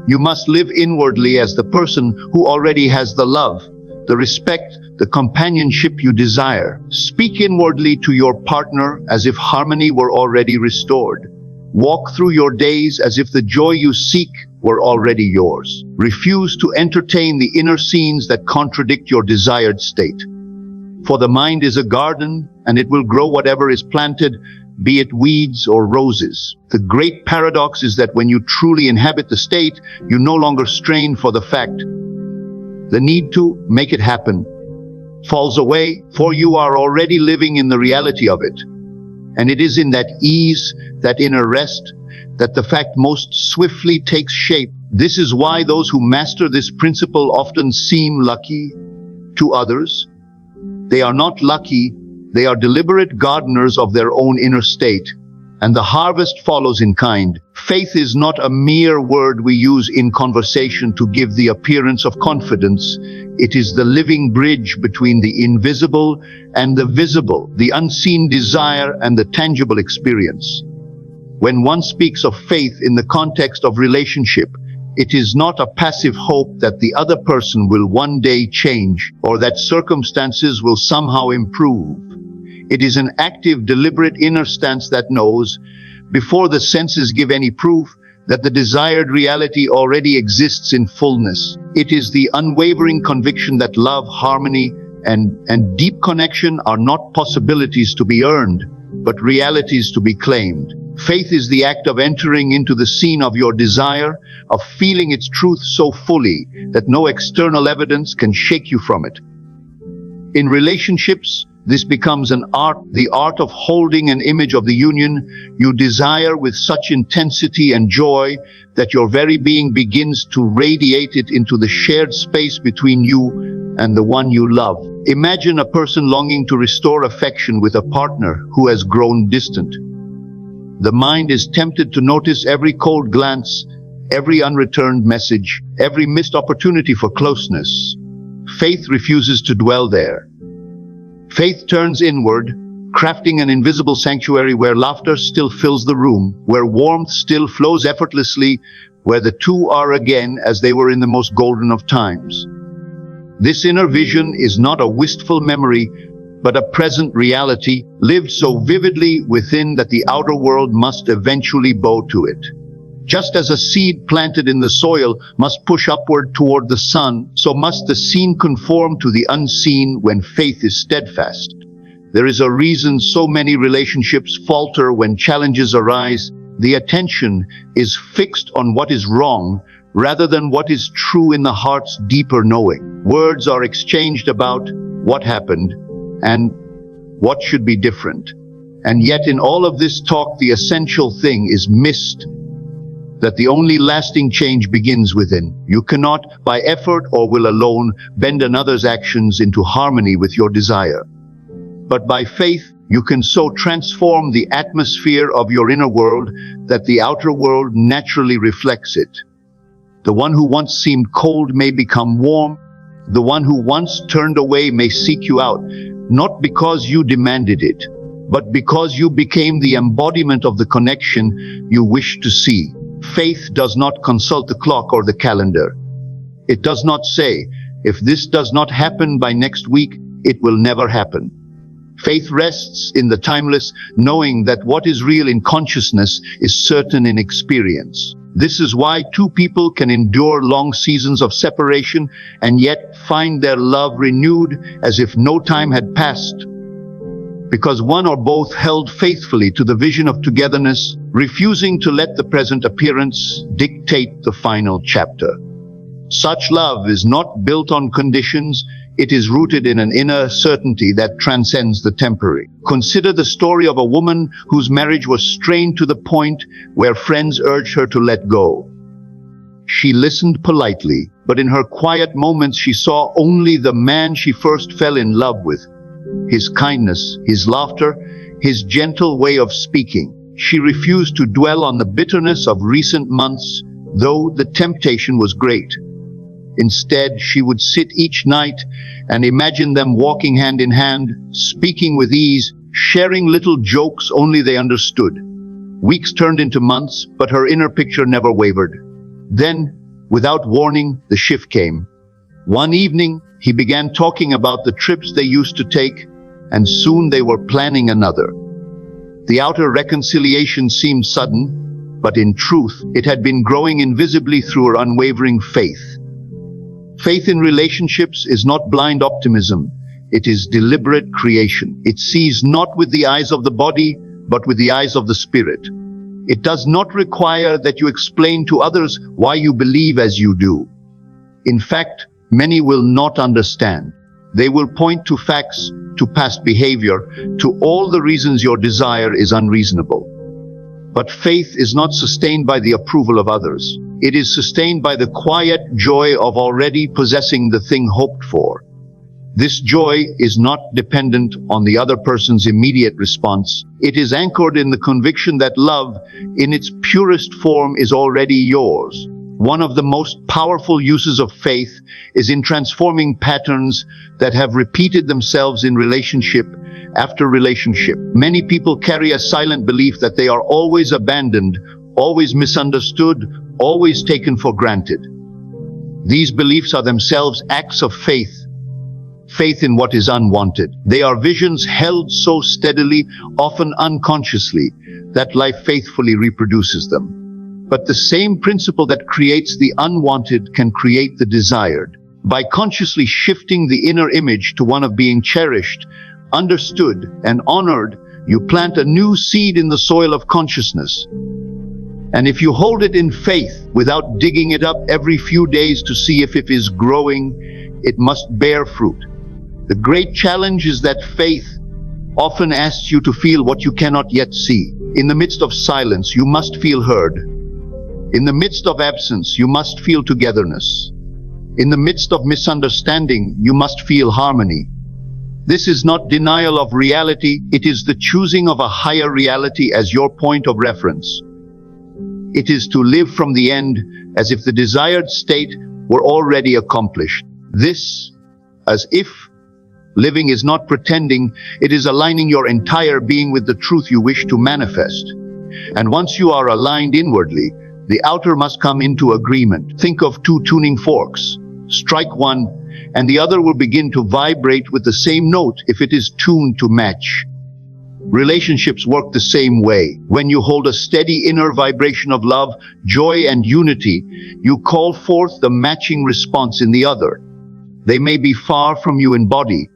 You must live inwardly as the person who already has the love, the respect, the companionship you desire. Speak inwardly to your partner as if harmony were already restored. Walk through your days as if the joy you seek were already yours. Refuse to entertain the inner scenes that contradict your desired state. For the mind is a garden, and it will grow whatever is planted, be it weeds or roses. The great paradox is that when you truly inhabit the state, you no longer strain for the fact. The need to make it happen falls away, for you are already living in the reality of it. And it is in that ease, that inner rest, that the fact most swiftly takes shape. This is why those who master this principle often seem lucky to others. They are not lucky, they are deliberate gardeners of their own inner state, and the harvest follows in kind. Faith is not a mere word we use in conversation to give the appearance of confidence. It is the living bridge between the invisible and the visible, the unseen desire and the tangible experience. When one speaks of faith in the context of relationship, it is not a passive hope that the other person will one day change or that circumstances will somehow improve. It is an active, deliberate inner stance that knows, before the senses give any proof, that the desired reality already exists in fullness. It is the unwavering conviction that love, harmony, and deep connection are not possibilities to be earned, but realities to be claimed. Faith is the act of entering into the scene of your desire, of feeling its truth so fully that no external evidence can shake you from it. In relationships, this becomes an art, the art of holding an image of the union you desire with such intensity and joy that your very being begins to radiate it into the shared space between you and the one you love. Imagine a person longing to restore affection with a partner who has grown distant. The mind is tempted to notice every cold glance, every unreturned message, every missed opportunity for closeness. Faith refuses to dwell there. Faith turns inward, crafting an invisible sanctuary where laughter still fills the room, where warmth still flows effortlessly, where the two are again as they were in the most golden of times. This inner vision is not a wistful memory, but a present reality, lived so vividly within that the outer world must eventually bow to it. Just as a seed planted in the soil must push upward toward the sun, so must the seen conform to the unseen when faith is steadfast. There is a reason so many relationships falter when challenges arise. The attention is fixed on what is wrong rather than what is true in the heart's deeper knowing. Words are exchanged about what happened and what should be different. And yet in all of this talk, the essential thing is missed, that the only lasting change begins within. You cannot, by effort or will alone, bend another's actions into harmony with your desire. But by faith, you can so transform the atmosphere of your inner world that the outer world naturally reflects it. The one who once seemed cold may become warm. The one who once turned away may seek you out, not because you demanded it, but because you became the embodiment of the connection you wish to see. Faith does not consult the clock or the calendar. It does not say, if this does not happen by next week, it will never happen. Faith rests in the timeless, knowing that what is real in consciousness is certain in experience. This is why two people can endure long seasons of separation and yet find their love renewed as if no time had passed. Because one or both held faithfully to the vision of togetherness, refusing to let the present appearance dictate the final chapter. Such love is not built on conditions. It is rooted in an inner certainty that transcends the temporary. Consider the story of a woman whose marriage was strained to the point where friends urged her to let go. She listened politely, but in her quiet moments she saw only the man she first fell in love with. His kindness, his laughter, his gentle way of speaking. She refused to dwell on the bitterness of recent months, though the temptation was great. Instead, she would sit each night and imagine them walking hand in hand, speaking with ease, sharing little jokes only they understood. Weeks turned into months, but her inner picture never wavered. Then, without warning, the shift came. One evening, he began talking about the trips they used to take, and soon they were planning another. The outer reconciliation seemed sudden, but in truth, it had been growing invisibly through her unwavering faith. Faith in relationships is not blind optimism. It is deliberate creation. It sees not with the eyes of the body, but with the eyes of the spirit. It does not require that you explain to others why you believe as you do. In fact, many will not understand. They will point to facts, to past behavior, to all the reasons your desire is unreasonable. But faith is not sustained by the approval of others. It is sustained by the quiet joy of already possessing the thing hoped for. This joy is not dependent on the other person's immediate response. It is anchored in the conviction that love, in its purest form, is already yours. One of the most powerful uses of faith is in transforming patterns that have repeated themselves in relationship after relationship. Many people carry a silent belief that they are always abandoned, always misunderstood, always taken for granted. These beliefs are themselves acts of faith. Faith in what is unwanted. They are visions held so steadily, often unconsciously, that life faithfully reproduces them. But the same principle that creates the unwanted can create the desired. By consciously shifting the inner image to one of being cherished, understood, and honored, you plant a new seed in the soil of consciousness. And if you hold it in faith, without digging it up every few days to see if it is growing, it must bear fruit. The great challenge is that faith often asks you to feel what you cannot yet see. In the midst of silence, you must feel heard. In the midst of absence, you must feel togetherness. In the midst of misunderstanding, you must feel harmony. This is not denial of reality, it is the choosing of a higher reality as your point of reference. It is to live from the end as if the desired state were already accomplished. This, as if living is not pretending, it is aligning your entire being with the truth you wish to manifest. And once you are aligned inwardly, the outer must come into agreement. Think of two tuning forks. Strike one, and the other will begin to vibrate with the same note if it is tuned to match. Relationships work the same way. When you hold a steady inner vibration of love, joy, and unity, you call forth the matching response in the other. They may be far from you in body,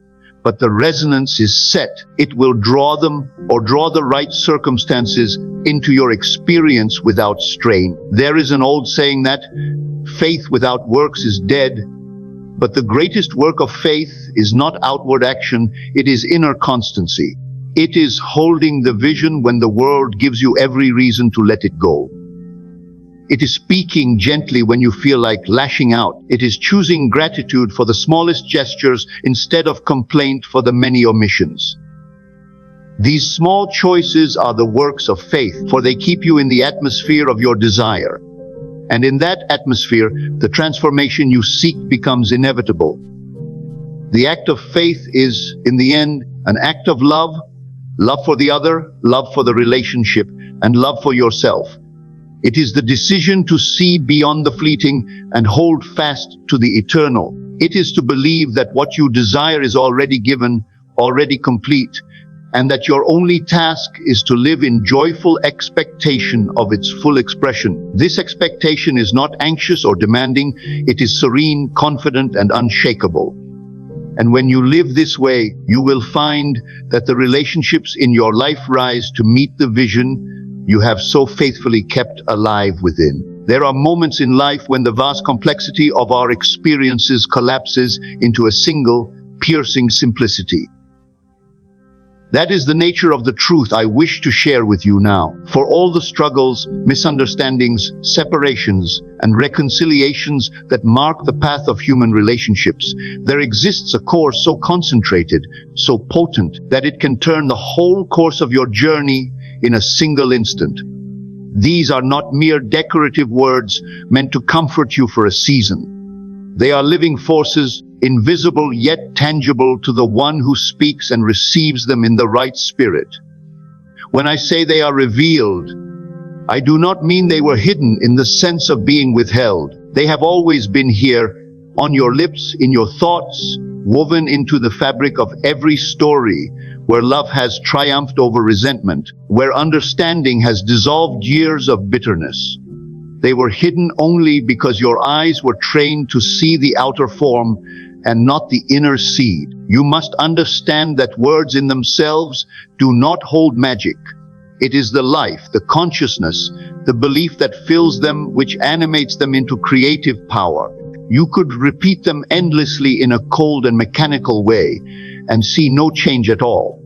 but the resonance is set. It will draw them or draw the right circumstances into your experience without strain. There is an old saying that faith without works is dead, but the greatest work of faith is not outward action, it is inner constancy. It is holding the vision when the world gives you every reason to let it go. It is speaking gently when you feel like lashing out. It is choosing gratitude for the smallest gestures instead of complaint for the many omissions. These small choices are the works of faith, for they keep you in the atmosphere of your desire. And in that atmosphere, the transformation you seek becomes inevitable. The act of faith is, in the end, an act of love, love for the other, love for the relationship, and love for yourself. It is the decision to see beyond the fleeting and hold fast to the eternal. It is to believe that what you desire is already given, already complete, and that your only task is to live in joyful expectation of its full expression. This expectation is not anxious or demanding, it is serene, confident, and unshakable. And when you live this way, you will find that the relationships in your life rise to meet the vision you have so faithfully kept alive within. There are moments in life when the vast complexity of our experiences collapses into a single, piercing simplicity. That is the nature of the truth I wish to share with you now. For all the struggles, misunderstandings, separations, and reconciliations that mark the path of human relationships, there exists a core so concentrated, so potent, that it can turn the whole course of your journey in a single instant. These are not mere decorative words meant to comfort you for a season. They are living forces, invisible yet tangible to the one who speaks and receives them in the right spirit. When I say they are revealed, I do not mean they were hidden in the sense of being withheld. They have always been here, on your lips, in your thoughts, woven into the fabric of every story, where love has triumphed over resentment, where understanding has dissolved years of bitterness. They were hidden only because your eyes were trained to see the outer form and not the inner seed. You must understand that words in themselves do not hold magic. It is the life, the consciousness, the belief that fills them which animates them into creative power. You could repeat them endlessly in a cold and mechanical way and see no change at all.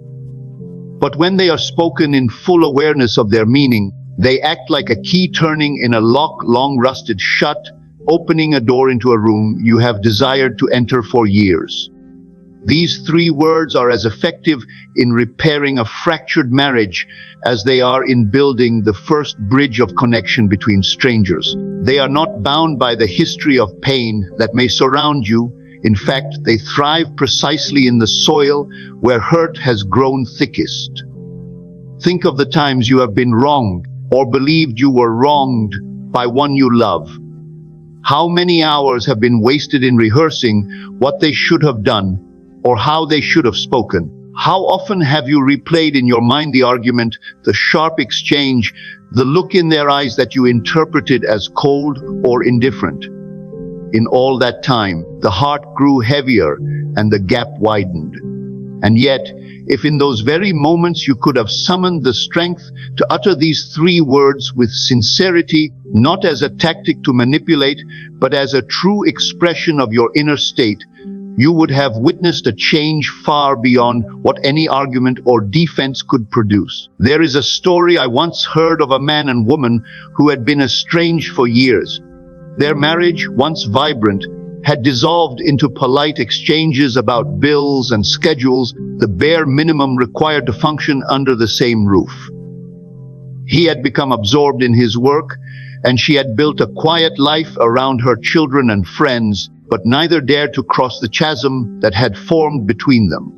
But when they are spoken in full awareness of their meaning, they act like a key turning in a lock long rusted shut, opening a door into a room you have desired to enter for years. These three words are as effective in repairing a fractured marriage as they are in building the first bridge of connection between strangers. They are not bound by the history of pain that may surround you. In fact, they thrive precisely in the soil where hurt has grown thickest. Think of the times you have been wronged or believed you were wronged by one you love. How many hours have been wasted in rehearsing what they should have done or how they should have spoken? How often have you replayed in your mind the argument, the sharp exchange, the look in their eyes that you interpreted as cold or indifferent? In all that time, the heart grew heavier and the gap widened. And yet, if in those very moments you could have summoned the strength to utter these three words with sincerity, not as a tactic to manipulate, but as a true expression of your inner state, you would have witnessed a change far beyond what any argument or defense could produce. There is a story I once heard of a man and woman who had been estranged for years. Their marriage, once vibrant, had dissolved into polite exchanges about bills and schedules, the bare minimum required to function under the same roof. He had become absorbed in his work, and she had built a quiet life around her children and friends, but neither dared to cross the chasm that had formed between them.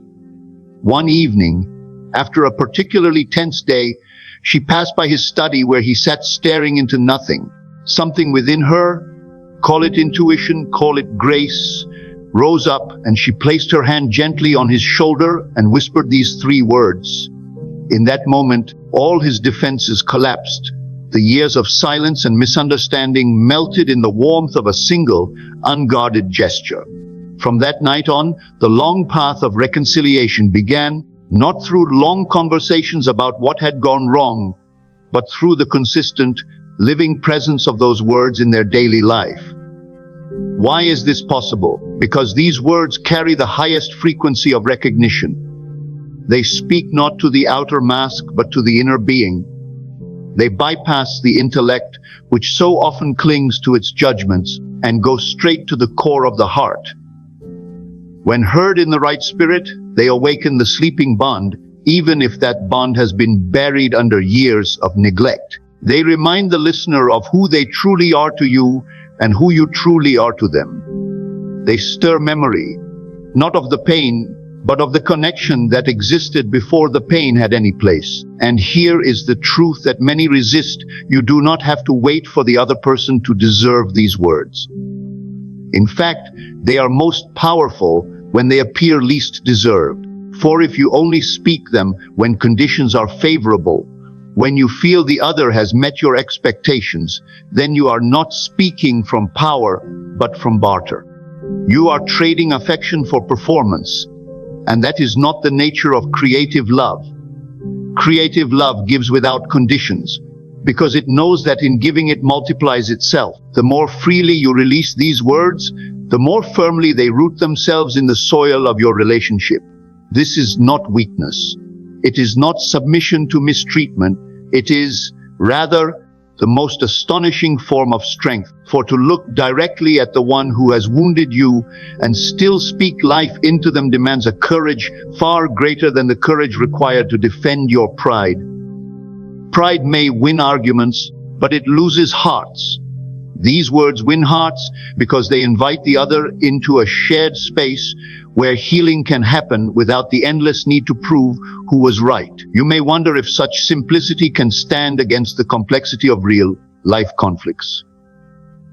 One evening, after a particularly tense day, she passed by his study where he sat staring into nothing. Something within her, call it intuition, call it grace, rose up, and she placed her hand gently on his shoulder and whispered these three words. In that moment, all his defenses collapsed. The years of silence and misunderstanding melted in the warmth of a single, unguarded gesture. From that night on, the long path of reconciliation began, not through long conversations about what had gone wrong, but through the consistent, living presence of those words in their daily life. Why is this possible? Because these words carry the highest frequency of recognition. They speak not to the outer mask, but to the inner being. They bypass the intellect, which so often clings to its judgments, and go straight to the core of the heart. When heard in the right spirit, they awaken the sleeping bond, even if that bond has been buried under years of neglect. They remind the listener of who they truly are to you and who you truly are to them. They stir memory, not of the pain, but of the connection that existed before the pain had any place. And here is the truth that many resist: you do not have to wait for the other person to deserve these words. In fact, they are most powerful when they appear least deserved. For if you only speak them when conditions are favorable, when you feel the other has met your expectations, then you are not speaking from power, but from barter. You are trading affection for performance, and that is not the nature of creative love. Creative love gives without conditions, because it knows that in giving it multiplies itself. The more freely you release these words, the more firmly they root themselves in the soil of your relationship. This is not weakness. It is not submission to mistreatment. It is, rather, the most astonishing form of strength. For to look directly at the one who has wounded you and still speak life into them demands a courage far greater than the courage required to defend your pride. Pride may win arguments, but it loses hearts. These words win hearts because they invite the other into a shared space where healing can happen without the endless need to prove who was right. You may wonder if such simplicity can stand against the complexity of real life conflicts.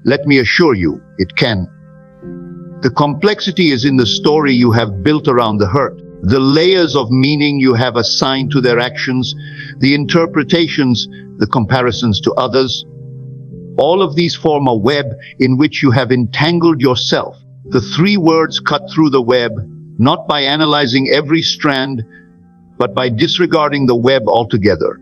Let me assure you, it can. The complexity is in the story you have built around the hurt, the layers of meaning you have assigned to their actions, the interpretations, the comparisons to others. All of these form a web in which you have entangled yourself. The three words cut through the web, not by analyzing every strand, but by disregarding the web altogether.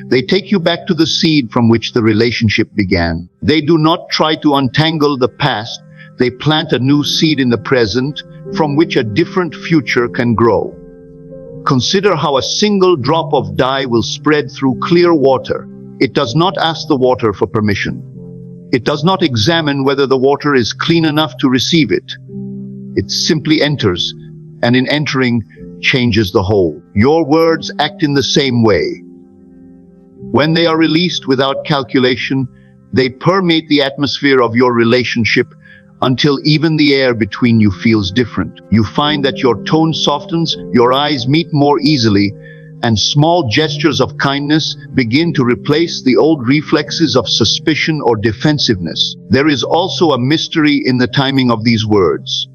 They take you back to the seed from which the relationship began. They do not try to untangle the past. They plant a new seed in the present from which a different future can grow. Consider how a single drop of dye will spread through clear water. It does not ask the water for permission. It does not examine whether the water is clean enough to receive it. It simply enters, and in entering, changes the whole. Your words act in the same way. When they are released without calculation, they permeate the atmosphere of your relationship until even the air between you feels different. You find that your tone softens, your eyes meet more easily, and small gestures of kindness begin to replace the old reflexes of suspicion or defensiveness. There is also a mystery in the timing of these words.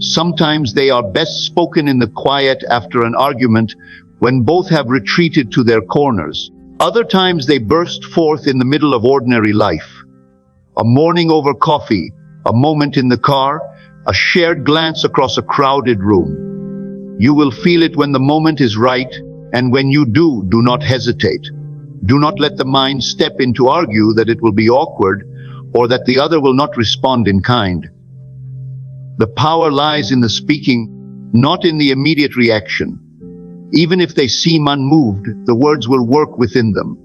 Sometimes they are best spoken in the quiet after an argument, when both have retreated to their corners. Other times they burst forth in the middle of ordinary life. A morning over coffee, a moment in the car, a shared glance across a crowded room. You will feel it when the moment is right, and when you do not hesitate. Do not let the mind step in to argue that it will be awkward, or that the other will not respond in kind. The power lies in the speaking, not in the immediate reaction. Even if they seem unmoved, the words will work within them.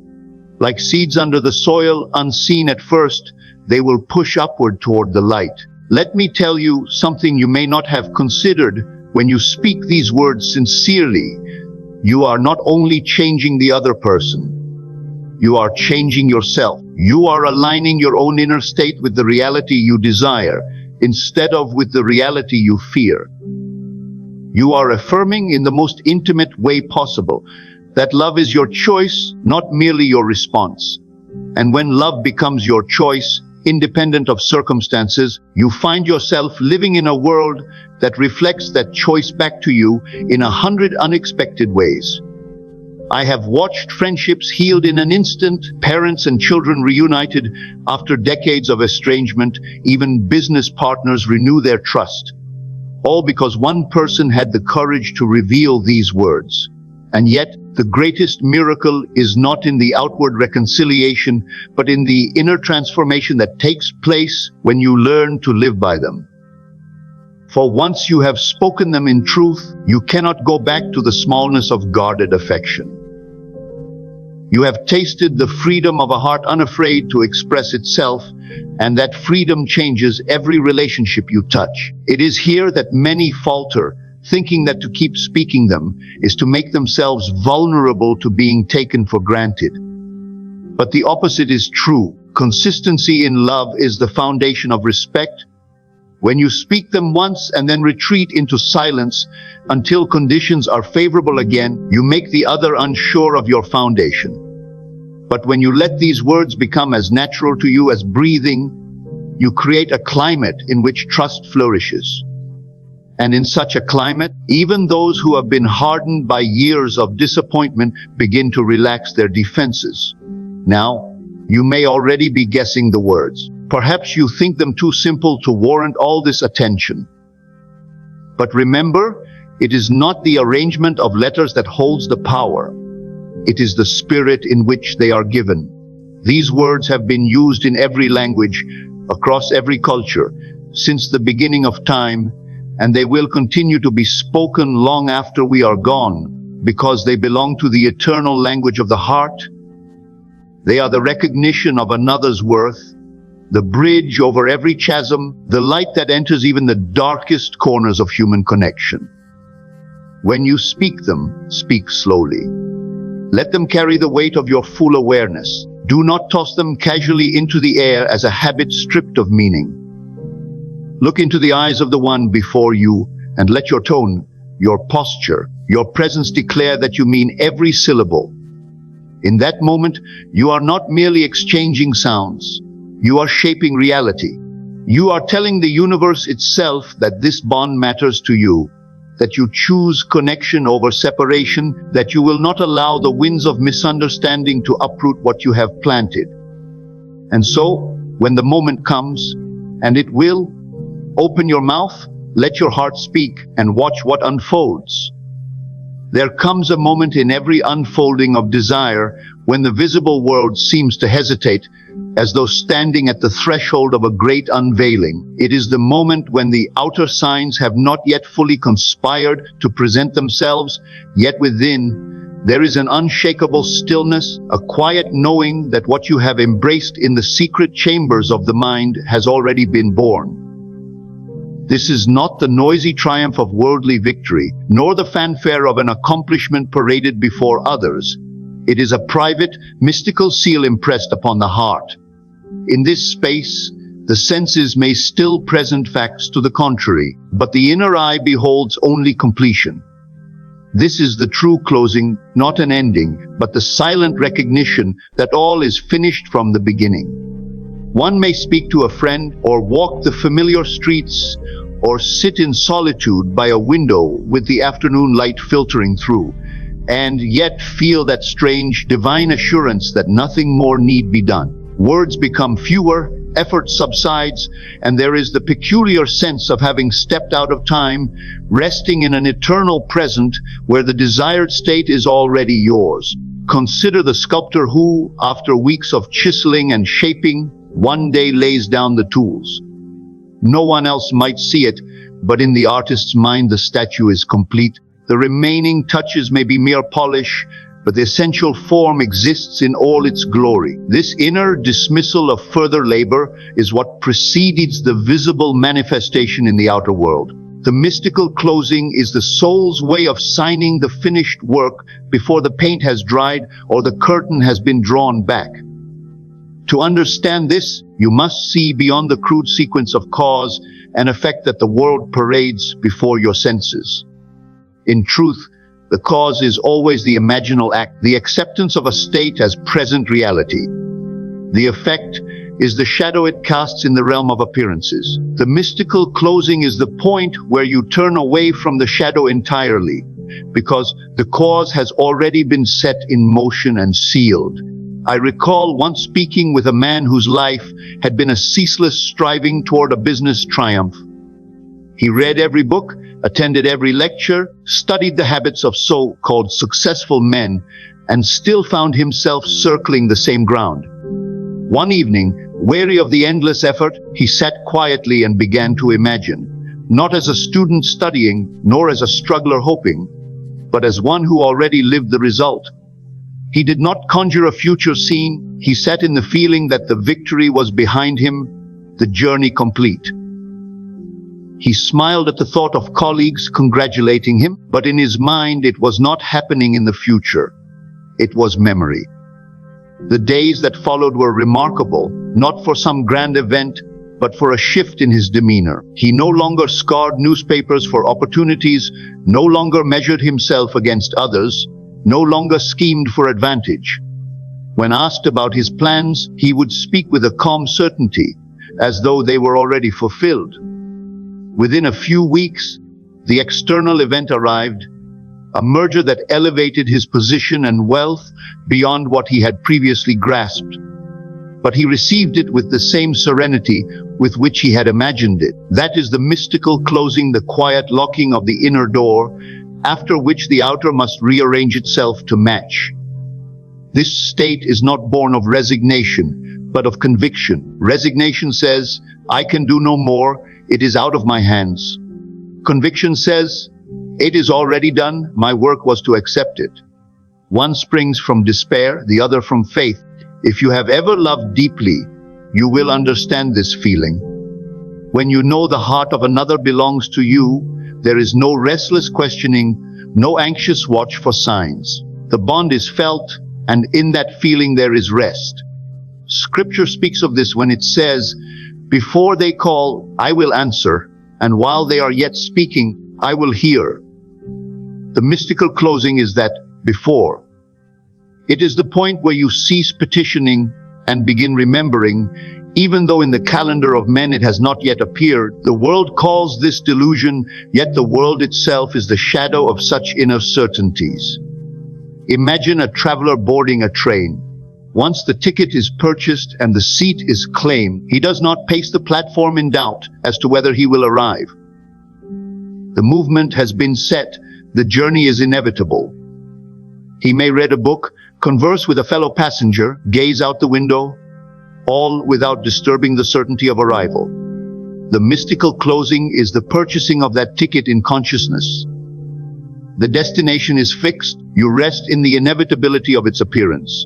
Like seeds under the soil, unseen at first, they will push upward toward the light. Let me tell you something you may not have considered. When you speak these words sincerely, you are not only changing the other person, you are changing yourself. You are aligning your own inner state with the reality you desire, instead of with the reality you fear. You are affirming in the most intimate way possible that love is your choice, not merely your response. And when love becomes your choice, independent of circumstances, you find yourself living in a world that reflects that choice back to you in 100 unexpected ways. I have watched friendships healed in an instant, parents and children reunited after decades of estrangement, even business partners renew their trust. All because one person had the courage to reveal these words. And yet, the greatest miracle is not in the outward reconciliation, but in the inner transformation that takes place when you learn to live by them. For once you have spoken them in truth, you cannot go back to the smallness of guarded affection. You have tasted the freedom of a heart unafraid to express itself, and that freedom changes every relationship you touch. It is here that many falter, thinking that to keep speaking them is to make themselves vulnerable to being taken for granted. But the opposite is true. Consistency in love is the foundation of respect. When you speak them once and then retreat into silence until conditions are favorable again, you make the other unsure of your foundation. But when you let these words become as natural to you as breathing, you create a climate in which trust flourishes. And in such a climate, even those who have been hardened by years of disappointment begin to relax their defenses. Now, you may already be guessing the words. Perhaps you think them too simple to warrant all this attention. But remember, it is not the arrangement of letters that holds the power. It is the spirit in which they are given. These words have been used in every language, across every culture, since the beginning of time, and they will continue to be spoken long after we are gone, because they belong to the eternal language of the heart. They are the recognition of another's worth, the bridge over every chasm, the light that enters even the darkest corners of human connection. When you speak them, speak slowly. Let them carry the weight of your full awareness. Do not toss them casually into the air as a habit stripped of meaning. Look into the eyes of the one before you and let your tone, your posture, your presence declare that you mean every syllable. In that moment, you are not merely exchanging sounds. You are shaping reality. You are telling the universe itself that this bond matters to you, that you choose connection over separation, that you will not allow the winds of misunderstanding to uproot what you have planted. And so, when the moment comes, and it will, open your mouth, let your heart speak, and watch what unfolds. There comes a moment in every unfolding of desire when the visible world seems to hesitate, as though standing at the threshold of a great unveiling. It is the moment when the outer signs have not yet fully conspired to present themselves, yet within there is an unshakable stillness, a quiet knowing that what you have embraced in the secret chambers of the mind has already been born. This is not the noisy triumph of worldly victory, nor the fanfare of an accomplishment paraded before others. It is a private, mystical seal impressed upon the heart. In this space, the senses may still present facts to the contrary, but the inner eye beholds only completion. This is the true closing, not an ending, but the silent recognition that all is finished from the beginning. One may speak to a friend, or walk the familiar streets, or sit in solitude by a window with the afternoon light filtering through, and yet feel that strange, divine assurance that nothing more need be done. Words become fewer, effort subsides, and there is the peculiar sense of having stepped out of time, resting in an eternal present where the desired state is already yours. Consider the sculptor who, after weeks of chiseling and shaping, one day lays down the tools. No one else might see it, but in the artist's mind the statue is complete. The remaining touches may be mere polish, but the essential form exists in all its glory. This inner dismissal of further labor is what precedes the visible manifestation in the outer world. The mystical closing is the soul's way of signing the finished work before the paint has dried or the curtain has been drawn back. To understand this, you must see beyond the crude sequence of cause and effect that the world parades before your senses. In truth, the cause is always the imaginal act, the acceptance of a state as present reality. The effect is the shadow it casts in the realm of appearances. The mystical closing is the point where you turn away from the shadow entirely, because the cause has already been set in motion and sealed. I recall once speaking with a man whose life had been a ceaseless striving toward a business triumph. He read every book, attended every lecture, studied the habits of so-called successful men, and still found himself circling the same ground. One evening, weary of the endless effort, he sat quietly and began to imagine, not as a student studying, nor as a struggler hoping, but as one who already lived the result. He did not conjure a future scene. He sat in the feeling that the victory was behind him, the journey complete. He smiled at the thought of colleagues congratulating him, but in his mind it was not happening in the future. It was memory. The days that followed were remarkable, not for some grand event, but for a shift in his demeanor. He no longer scoured newspapers for opportunities, no longer measured himself against others, no longer schemed for advantage. When asked about his plans, he would speak with a calm certainty, as though they were already fulfilled. Within a few weeks, the external event arrived, a merger that elevated his position and wealth beyond what he had previously grasped. But he received it with the same serenity with which he had imagined it. That is the mystical closing, the quiet locking of the inner door, after which the outer must rearrange itself to match. This state is not born of resignation, but of conviction. Resignation says, I can do no more, it is out of my hands. Conviction says, it is already done, my work was to accept it. One springs from despair, the other from faith. If you have ever loved deeply, you will understand this feeling. When you know the heart of another belongs to you, there is no restless questioning, no anxious watch for signs. The bond is felt, and in that feeling there is rest. Scripture speaks of this when it says, before they call, I will answer, and while they are yet speaking, I will hear. The mystical closing is that before. It is the point where you cease petitioning and begin remembering, even though in the calendar of men it has not yet appeared. The world calls this delusion, yet the world itself is the shadow of such inner certainties. Imagine a traveler boarding a train. Once the ticket is purchased and the seat is claimed, he does not pace the platform in doubt as to whether he will arrive. The movement has been set, the journey is inevitable. He may read a book, converse with a fellow passenger, gaze out the window, all without disturbing the certainty of arrival. The mystical closing is the purchasing of that ticket in consciousness. The destination is fixed, you rest in the inevitability of its appearance.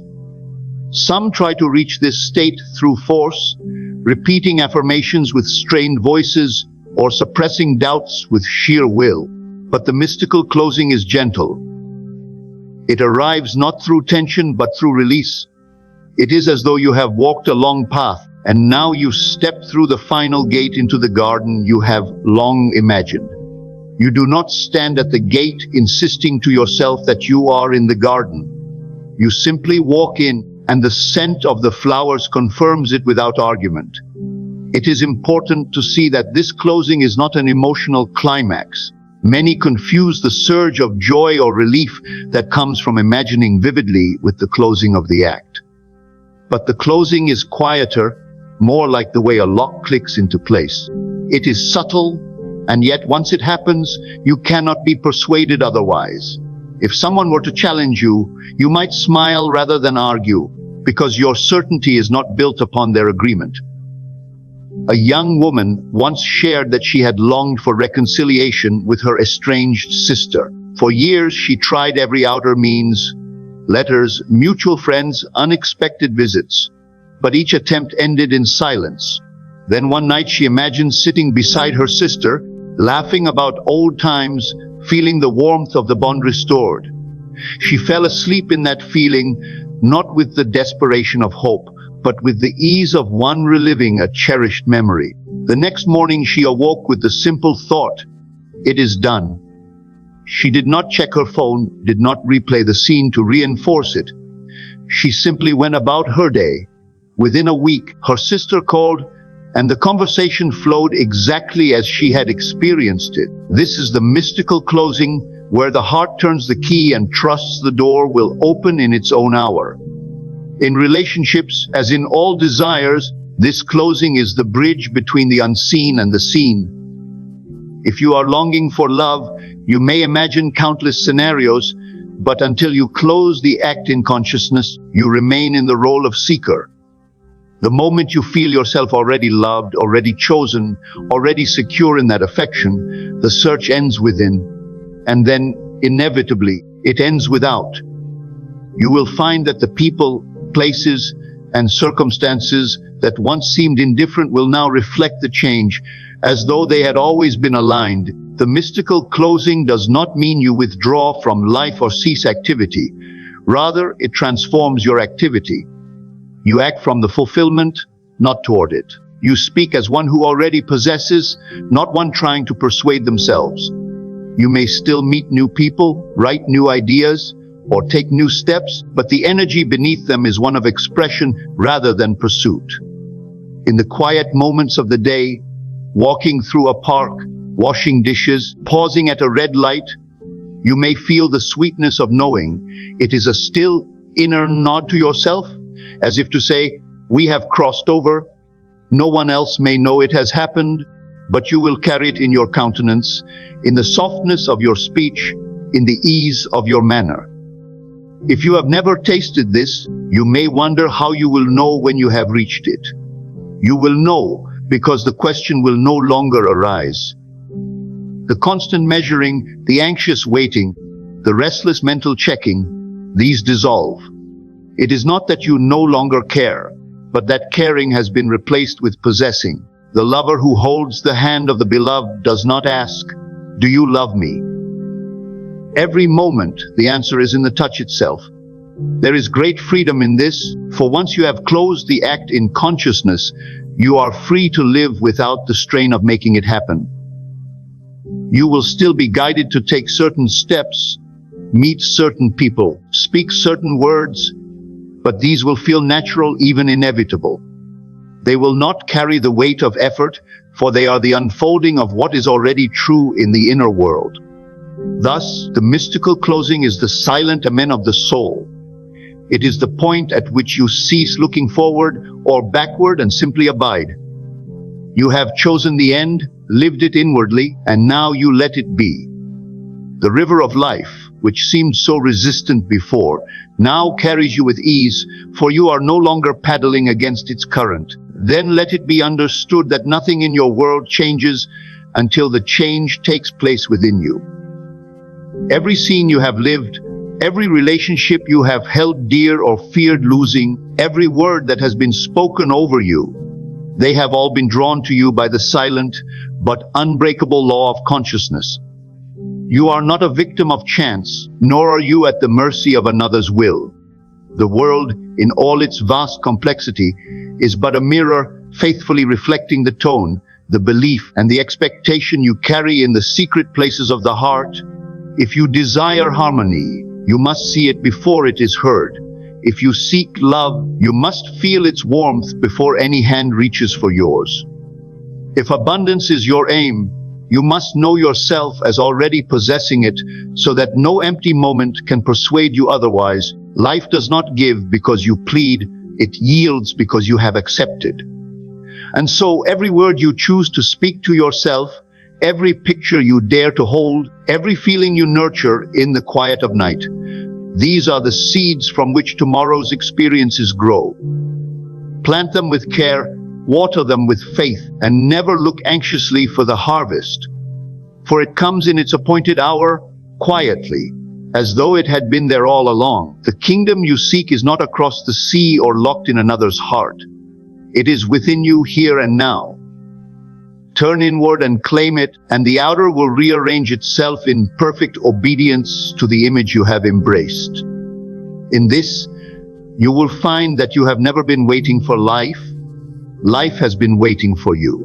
Some try to reach this state through force, repeating affirmations with strained voices, or suppressing doubts with sheer will. But the mystical closing is gentle. It arrives not through tension but through release. It is as though you have walked a long path, and now you step through the final gate into the garden you have long imagined. You do not stand at the gate insisting to yourself that you are in the garden. You simply walk in, and the scent of the flowers confirms it without argument. It is important to see that this closing is not an emotional climax. Many confuse the surge of joy or relief that comes from imagining vividly with the closing of the act. But the closing is quieter, more like the way a lock clicks into place. It is subtle, and yet once it happens, you cannot be persuaded otherwise. If someone were to challenge you, you might smile rather than argue, because your certainty is not built upon their agreement. A young woman once shared that she had longed for reconciliation with her estranged sister. For years she tried every outer means, letters, mutual friends, unexpected visits. But each attempt ended in silence. Then one night she imagined sitting beside her sister, laughing about old times, feeling the warmth of the bond restored. She fell asleep in that feeling, not with the desperation of hope, but with the ease of one reliving a cherished memory. The next morning she awoke with the simple thought, it is done. She did not check her phone, did not replay the scene to reinforce it. She simply went about her day. Within a week, her sister called, and the conversation flowed exactly as she had experienced it. This is the mystical closing, where the heart turns the key and trusts the door will open in its own hour. In relationships, as in all desires, this closing is the bridge between the unseen and the seen. If you are longing for love, you may imagine countless scenarios, but until you close the act in consciousness, you remain in the role of seeker. The moment you feel yourself already loved, already chosen, already secure in that affection, the search ends within, and then, inevitably, it ends without. You will find that the people, places, and circumstances that once seemed indifferent will now reflect the change, as though they had always been aligned. The mystical closing does not mean you withdraw from life or cease activity. Rather, it transforms your activity. You act from the fulfillment, not toward it. You speak as one who already possesses, not one trying to persuade themselves. You may still meet new people, write new ideas, or take new steps, but the energy beneath them is one of expression rather than pursuit. In the quiet moments of the day, walking through a park, washing dishes, pausing at a red light, you may feel the sweetness of knowing. It is a still inner nod to yourself, as if to say, we have crossed over. No one else may know it has happened, but you will carry it in your countenance, in the softness of your speech, in the ease of your manner. If you have never tasted this, you may wonder how you will know when you have reached it. You will know because the question will no longer arise. The constant measuring, the anxious waiting, the restless mental checking, these dissolve. It is not that you no longer care, but that caring has been replaced with possessing. The lover who holds the hand of the beloved does not ask, "Do you love me?" Every moment, the answer is in the touch itself. There is great freedom in this, for once you have closed the act in consciousness, you are free to live without the strain of making it happen. You will still be guided to take certain steps, meet certain people, speak certain words, but these will feel natural, even inevitable. They will not carry the weight of effort, for they are the unfolding of what is already true in the inner world. Thus, the mystical closing is the silent amen of the soul. It is the point at which you cease looking forward or backward and simply abide. You have chosen the end, lived it inwardly, and now you let it be. The river of life, which seemed so resistant before, now carries you with ease, for you are no longer paddling against its current. Then let it be understood that nothing in your world changes until the change takes place within you. Every scene you have lived, every relationship you have held dear or feared losing, every word that has been spoken over you, they have all been drawn to you by the silent but unbreakable law of consciousness. You are not a victim of chance, nor are you at the mercy of another's will. The world, in all its vast complexity, is but a mirror faithfully reflecting the tone, the belief, and the expectation you carry in the secret places of the heart. If you desire harmony, you must see it before it is heard. If you seek love, you must feel its warmth before any hand reaches for yours. If abundance is your aim, you must know yourself as already possessing it, so that no empty moment can persuade you otherwise. Life does not give because you plead, it yields because you have accepted. And so every word you choose to speak to yourself, every picture you dare to hold, every feeling you nurture in the quiet of night, these are the seeds from which tomorrow's experiences grow. Plant them with care, water them with faith, and never look anxiously for the harvest, for it comes in its appointed hour, quietly, as though it had been there all along. The kingdom you seek is not across the sea or locked in another's heart. It is within you here and now. Turn inward and claim it, and the outer will rearrange itself in perfect obedience to the image you have embraced. In this, you will find that you have never been waiting for life. Life has been waiting for you.